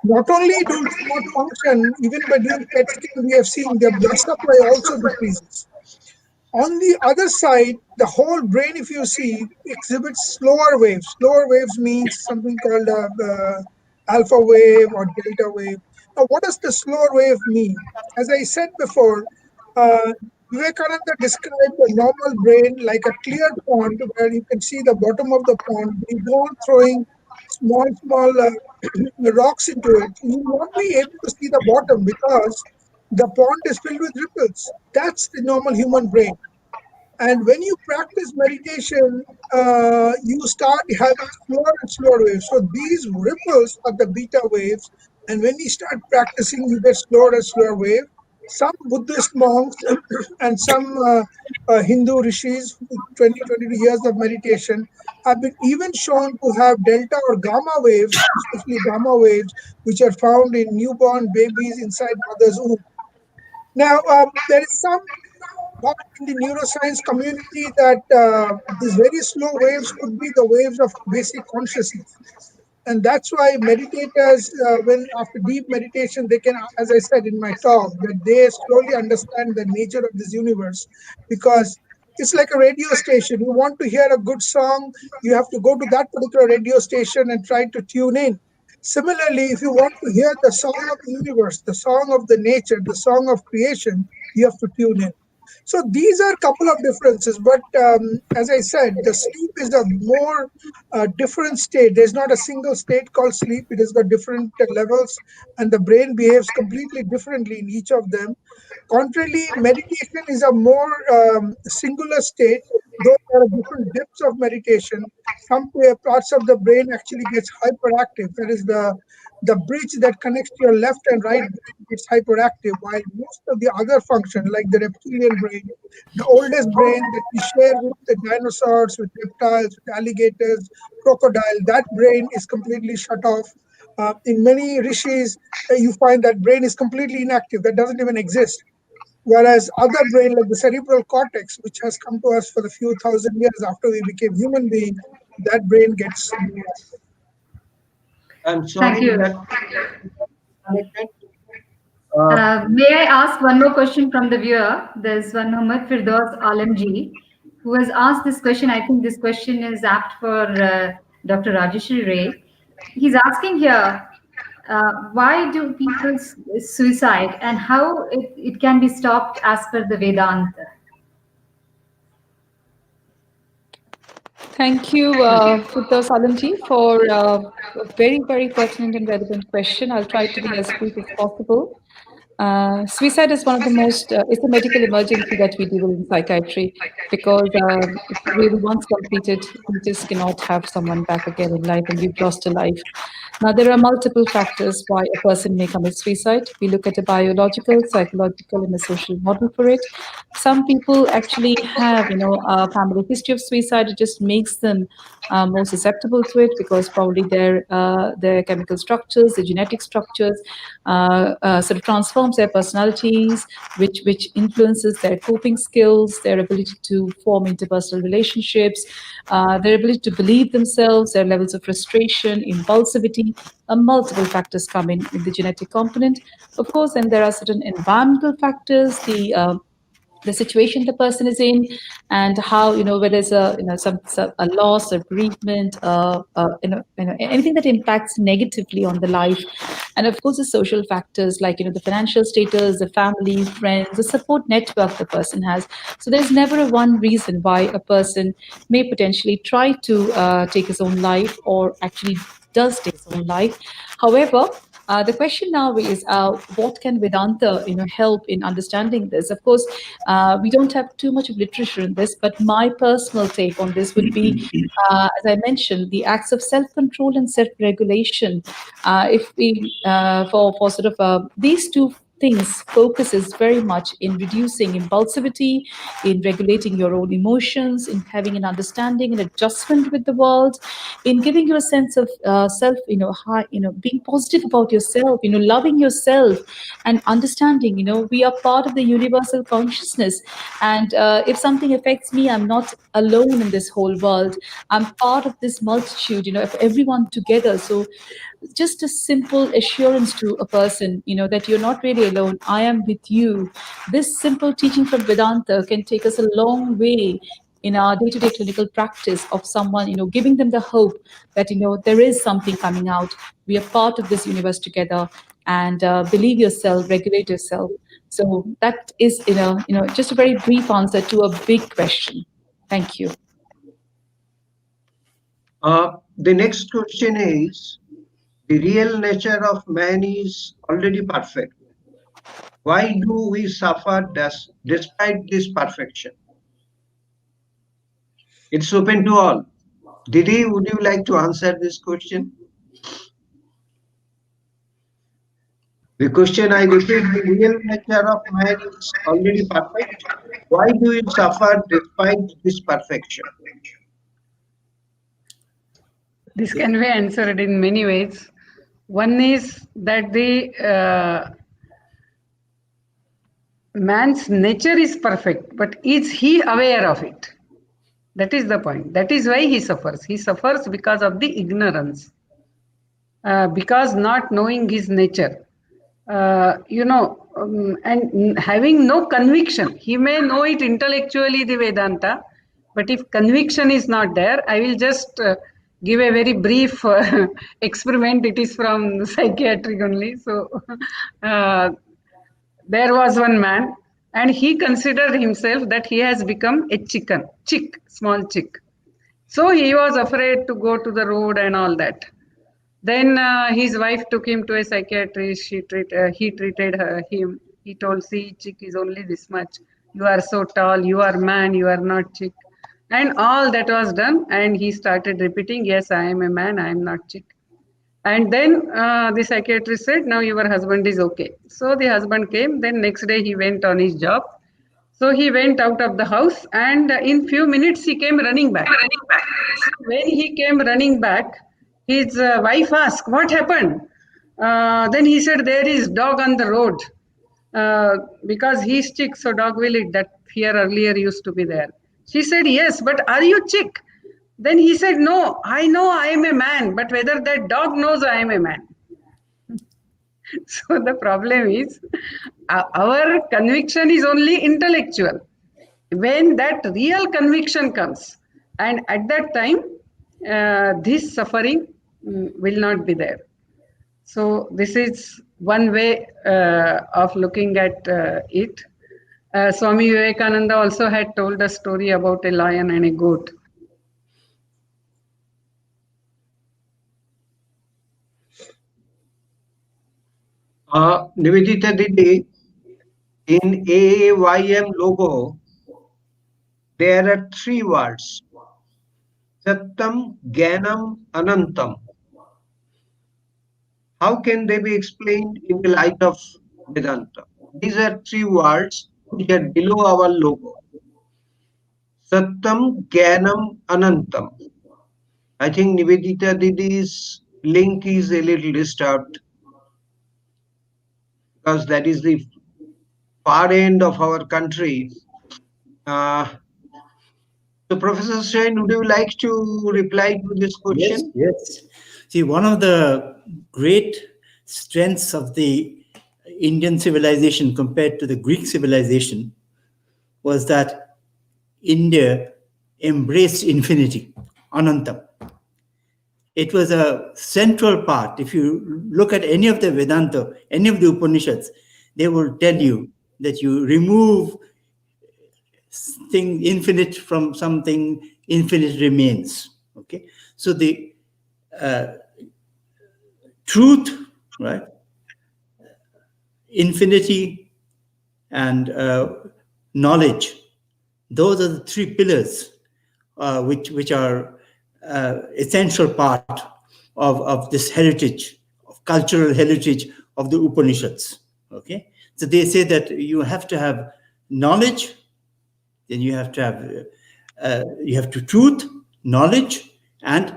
Not only do they not function, even by doing PET scan, we have seen their blood supply also decreases. On the other side, the whole brain, if you see, exhibits slower waves. Slower waves means something called alpha wave or delta wave. Now, what does the slower wave mean? As I said before, uh, Vivekananda described the normal brain like a clear pond where you can see the bottom of the pond. You go on throwing small rocks into it. You won't be able to see the bottom because the pond is filled with ripples. That's the normal human brain. And when you practice meditation, you start having slower and slower waves. So these ripples are the beta waves. And when you start practicing, you get slower and slower wave. Some Buddhist monks and some Hindu rishis, 22 years of meditation, have been even shown to have delta or gamma waves, especially gamma waves, which are found in newborn babies inside mother's womb. Now, there is some thought in the neuroscience community that these very slow waves could be the waves of basic consciousness. And that's why meditators, when after deep meditation, they can, as I said in my talk, that they slowly understand the nature of this universe, because it's like a radio station. You want to hear a good song, you have to go to that particular radio station and try to tune in. Similarly, if you want to hear the song of the universe, the song of the nature, the song of creation, you have to tune in. So these are a couple of differences, but as I said, the sleep is a more different state. There's not a single state called sleep. It has got different levels, and the brain behaves completely differently in each of them. Contrarily, meditation is a more singular state, though there are different depths of meditation. Some parts of the brain actually gets hyperactive. That is the bridge that connects your left and right brain gets hyperactive, while most of the other function, like the reptilian brain, the oldest brain that we share with the dinosaurs, with reptiles, with alligators, crocodile, that brain is completely shut off. In many rishis, you find that brain is completely inactive, that doesn't even exist. Whereas other brain, like the cerebral cortex, which has come to us for the few thousand years after we became human beings, that brain gets more active.
I'm
Thank
sorry
you.
that
May I ask one more question from the viewer? There's one Muhammad Firdaus Alamji who has asked this question. I think this question is apt for Dr. Rajeshri Ray. He's asking here, why do people suicide and how it can be stopped as per the Vedanta?
Thank you, Firdaus Alamji, for a very, very pertinent and relevant question. I'll try to be as brief as possible. Suicide is one of the most, it's a medical emergency that we deal with in psychiatry, because if really once completed, we just cannot have someone back again in life, and we've lost a life. Now, there are multiple factors why a person may commit suicide. We look at a biological, psychological, and a social model for it. Some people actually have, a family history of suicide. It just makes them more susceptible to it, because probably their chemical structures, their genetic structures, sort of transforms their personalities, which influences their coping skills, their ability to form interpersonal relationships, their ability to believe themselves, their levels of frustration, impulsivity. Multiple factors come in the genetic component. Of course, then there are certain environmental factors, the situation the person is in, and how, whether there's a loss or bereavement, anything that impacts negatively on the life. And of course, the social factors, like the financial status, the family, friends, the support network the person has. So there's never a one reason why a person may potentially try to take his own life, or actually does take his own life. However, the question now is, what can Vedanta, help in understanding this? Of course, we don't have too much of literature in this, but my personal take on this would be, as I mentioned, the acts of self-control and self-regulation. If we, for sort of these two things, focuses very much in reducing impulsivity, in regulating your own emotions, in having an understanding and adjustment with the world, in giving you a sense of self, being positive about yourself, loving yourself, and understanding, we are part of the universal consciousness. And if something affects me, I'm not alone in this whole world. I'm part of this multitude, of everyone together. So just a simple assurance to a person, that you're not really alone. I am with you. This simple teaching from Vedanta can take us a long way in our day-to-day clinical practice of someone, giving them the hope that, there is something coming out. We are part of this universe together, and believe yourself, regulate yourself. So that is, just a very brief answer to a big question. Thank you.
The next question is, the real nature of man is already perfect. Why do we suffer despite this perfection? It's open to all. Didi, would you like to answer this question? The question, I repeat, the real nature of man is already perfect. Why do we suffer despite this perfection?
This can be answered in many ways. One is that the man's nature is perfect, but is he aware of it? That is the point. That is why he suffers. He suffers because of the ignorance, because not knowing his nature. And having no conviction. He may know it intellectually, the Vedanta, but if conviction is not there, I will just give a very brief experiment. It is from psychiatry only. So there was one man, and he considered himself that he has become a chick, small chick. So he was afraid to go to the road and all that. Then his wife took him to a psychiatrist. He treated him. He told, see, chick is only this much. You are so tall. You are man. You are not chick. And all that was done. And he started repeating, yes, I am a man. I am not chick. And then the psychiatrist said, now your husband is okay. So the husband came. Then next day he went on his job. So he went out of the house, and in few minutes he came running back. So when he came running back, his wife asked, what happened? Then he said, there is dog on the road. Because he's chick, so dog will eat. That fear earlier used to be there. She said, yes, but are you chick? Then he said, no, I know I am a man, but whether that dog knows I am a man. So the problem is, our conviction is only intellectual. When that real conviction comes, and at that time, this suffering will not be there. So this is one way of looking at it. Swami Vivekananda also had told a story about a lion and a goat.
Nivedita Didi, in AAYM logo, there are 3 words: Satyam, Jnanam, Anantam. How can they be explained in the light of Vedanta? These are 3 words which are below our logo. Satyam, Jnanam, Anantam. I think Nivedita Didi's link is a little disturbed because that is the far end of our country. So, Professor Sen, would you like to reply to this
Yes,
question?
yes. See, one of the great strengths of the Indian civilization compared to the Greek civilization was that India embraced infinity, Anantam. It was a central part. If you look at any of the Vedanta, any of the Upanishads, they will tell you that you remove thing infinite from something, infinite remains. Okay, so the truth, right, infinity, and knowledge, those are the 3 pillars which are essential part of this heritage, of cultural heritage of the Upanishads. Okay, so they say that you have to have knowledge, then you have to truth, knowledge, and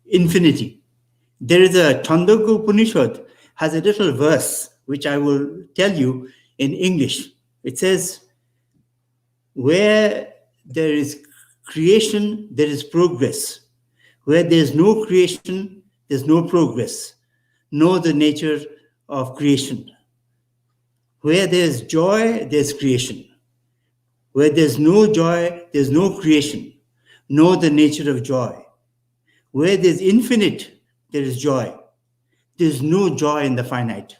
infinity. There is a Chandogya Upanishad has a little verse which I will tell you in English. It says, where there is creation, there is progress. Where there is no creation, there's no progress. Know the nature of creation. Where there's joy, there's creation. Where there's no joy, there's no creation. Know the nature of joy. Where there's infinite, there is joy. There's no joy in the finite.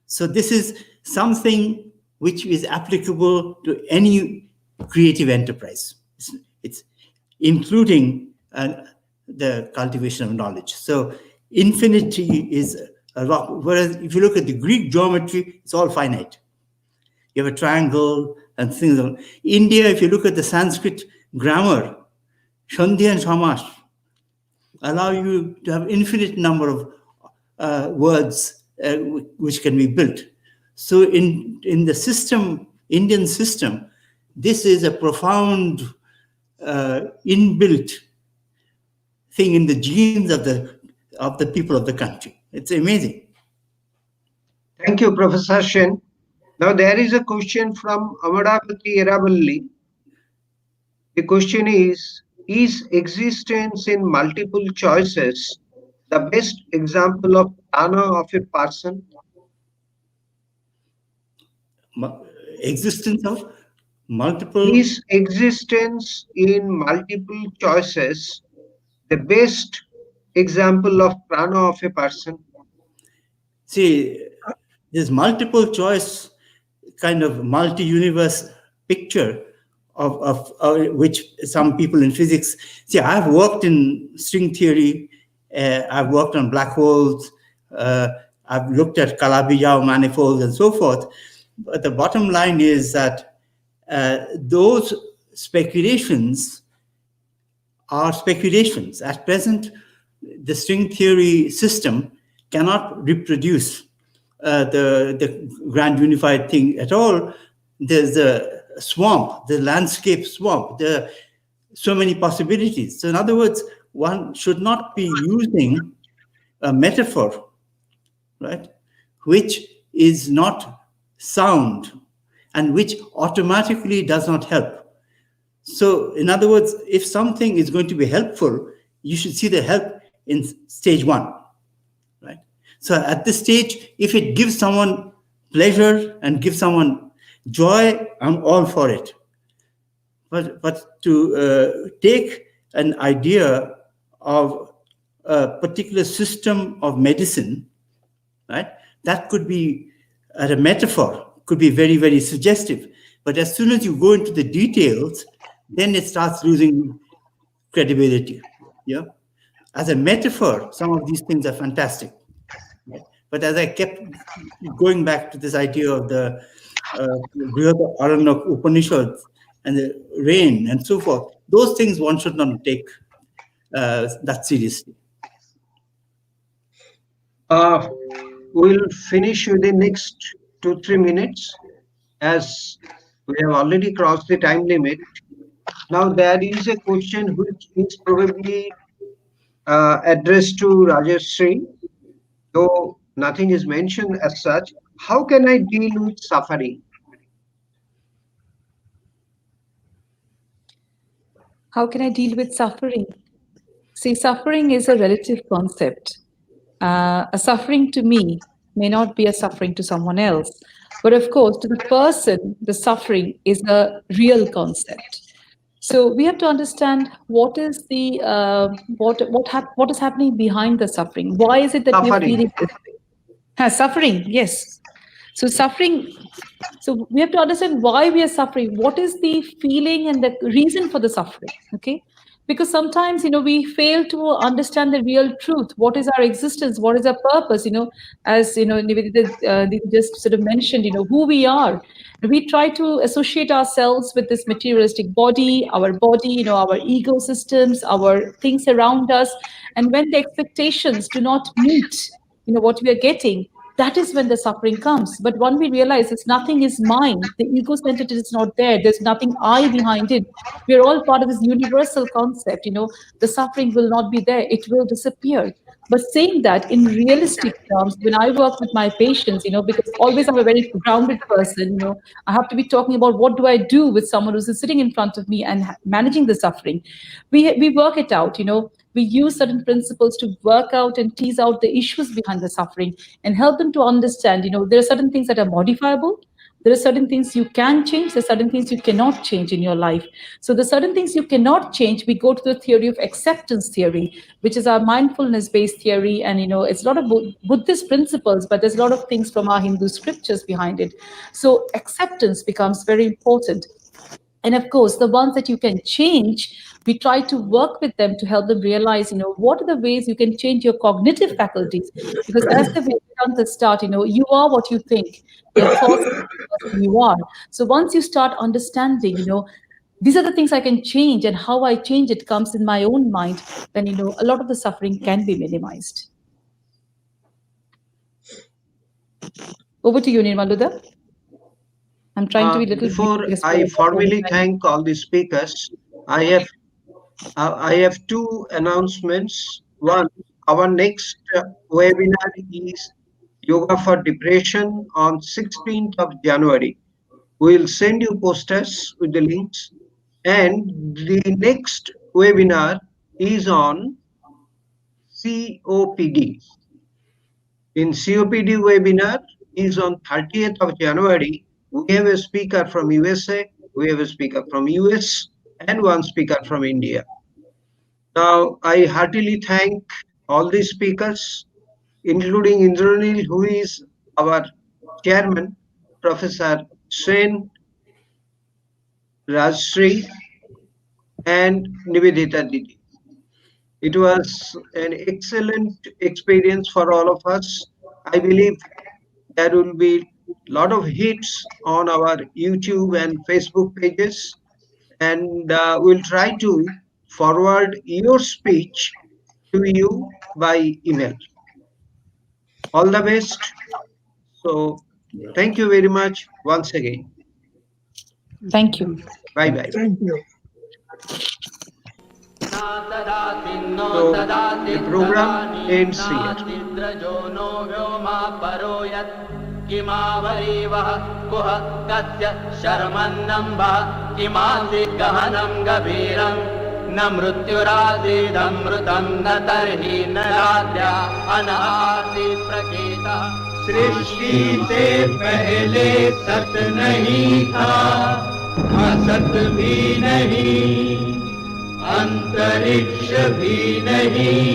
So this is something which is applicable to any creative enterprise. It's including the cultivation of knowledge. So infinity is a rock. Whereas if you look at the Greek geometry, it's all finite. You have a triangle and things. India, if you look at the Sanskrit grammar, Sandhi and Samash allow you to have infinite number of words which can be built. So in the system, Indian system, this is a profound inbuilt thing in the genes of the people of the country. It's amazing.
Thank you, Professor Sen. Now there is a question from Amaravati Eravalli. The question is existence in multiple choices the best example of prana of a person?
Existence of multiple...
Is existence in multiple choices the best example of prana of a person?
See, this multiple choice kind of multi-universe picture of which some people in physics... See, I've worked in string theory, I've worked on black holes, I've looked at Calabi-Yau manifolds and so forth. But the bottom line is that those speculations are speculations. At present, the string theory system cannot reproduce the grand unified thing at all. There's a swamp, the landscape swamp. There are so many possibilities. So in other words, one should not be using a metaphor, right, which is not sound and which automatically does not help. So in other words, if something is going to be helpful, you should see the help in stage 1, right? So at this stage, if it gives someone pleasure and gives someone joy, I'm all for it. But to take an idea of a particular system of medicine, right, that could be at a metaphor, could be very, very suggestive. But as soon as you go into the details, then it starts losing credibility. Yeah, as a metaphor, some of these things are fantastic. But as I kept going back to this idea of the Aranyak Upanishads and the rain and so forth, those things one should not take that seriously.
We'll finish within next 2-3 minutes, as we have already crossed the time limit. Now there is a question which is probably addressed to Rajeshri, though nothing is mentioned as such. How can I deal with suffering?
How can I deal with suffering? See, suffering is a relative concept. A suffering to me may not be a suffering to someone else. But of course, to the person, the suffering is a real concept. So we have to understand what is the what is happening behind the suffering. Why is it that we are feeling this way? Suffering, yes. So suffering. So we have to understand why we are suffering. What is the feeling and the reason for the suffering? Okay. Because sometimes, we fail to understand the real truth. What is our existence? What is our purpose? As, Nivedita just sort of mentioned, who we are. We try to associate ourselves with this materialistic body, our ego systems, our things around us. And when the expectations do not meet, what we are getting, that is when the suffering comes. But when we realize it's nothing is mine, the ego-centered is not there, there's nothing I behind it, we're all part of this universal concept, the suffering will not be there, it will disappear. But saying that in realistic terms, when I work with my patients, because always I'm a very grounded person, I have to be talking about what do I do with someone who's sitting in front of me and managing the suffering. We work it out, we use certain principles to work out and tease out the issues behind the suffering and help them to understand, there are certain things that are modifiable. There are certain things you can change. There are certain things you cannot change in your life. So the certain things you cannot change, we go to the theory of acceptance theory, which is our mindfulness-based theory. And, it's a lot of Buddhist principles, but there's a lot of things from our Hindu scriptures behind it. So acceptance becomes very important. And of course, the ones that you can change, we try to work with them to help them realize, what are the ways you can change your cognitive faculties? Because as the Vedantas start, you are what you think. Your thoughts are what you are. So once you start understanding, these are the things I can change, and how I change it comes in my own mind, then, a lot of the suffering can be minimized. Over to you, Nirmaluda. I'm trying to be a little
before I formally thank all the speakers, I have two announcements. One, our next webinar is Yoga for Depression on 16th of January. We'll send you posters with the links. And the next webinar is on COPD. In COPD webinar is on 30th of January. We have a speaker from USA, we have a speaker from US, and one speaker from India. Now, I heartily thank all the speakers, including Indranil, who is our chairman, Professor Sen, Rajshri, and Nivedita Didi. It was an excellent experience for all of us. I believe there will be a lot of hits on our YouTube and Facebook pages, and we'll try to forward your speech to you by email. All the best. So thank you very much once again.
Thank you.
Bye-bye.
Thank you.
So the program ends here.
किमावरीवः कुह कस्य शर्मन्नम्बः किमासि गहनं गभीरं न मृत्युरासीदमृतं न तर्हि न रात्र्या अनासीत् प्रकेतः सृष्टि से पहले सत नहीं था असत भी नहीं अंतरिक्ष भी नहीं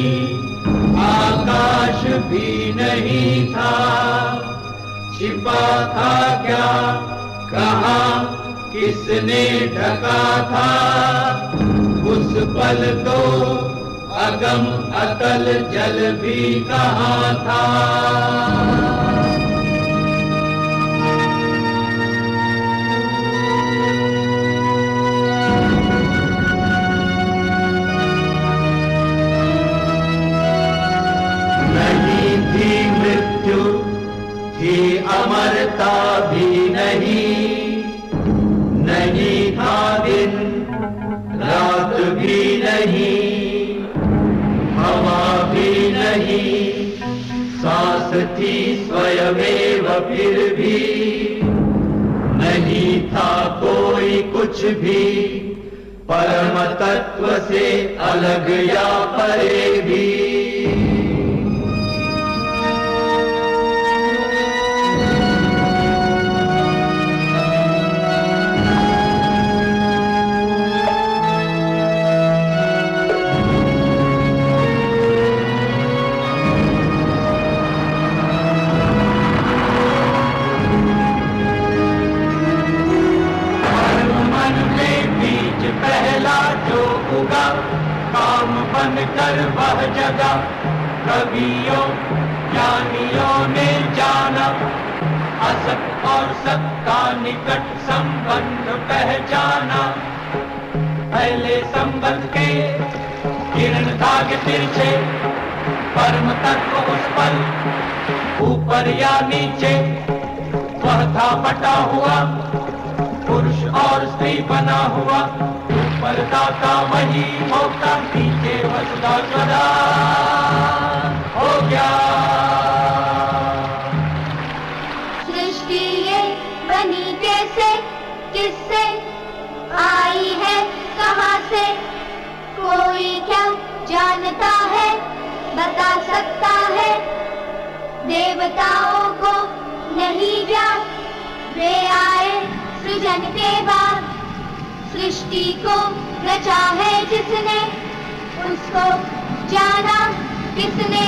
आकाश भी नहीं था छिपा था क्या कहाँ किसने ढका था उस पल तो अगम अतल जल भी कहाँ था। नहीं थी मृत्यु, थी अमरता भी नहीं, नहीं था दिन रात भी नहीं, हवा भी नहीं, सांस थी स्वयमेव फिर भी, नहीं था कोई कुछ भी परम तत्व से अलग या परे भी। पहला जो उगा काम बनकर वह जगा, कवियों ज्ञानियों ने जाना, असत और सत का निकट संबंध पहचाना। पहले संबंध के किरण धागे तिरछे, परम तत्व उस पर ऊपर या नीचे, वह था बटा हुआ पुरुष और स्त्री बना हुआ, ऊपर दाता वही होता, नीचे वसुधा सदा हो गया।
सृष्टि ये बनी कैसे, किससे आई है, कहाँ से, कोई क्या जानता है, बता सकता है। देवताओं को नहीं ज्ञात, वे आए सृजन के बाद। सृष्टि को रचा है जिसने, उसको जाना किसने,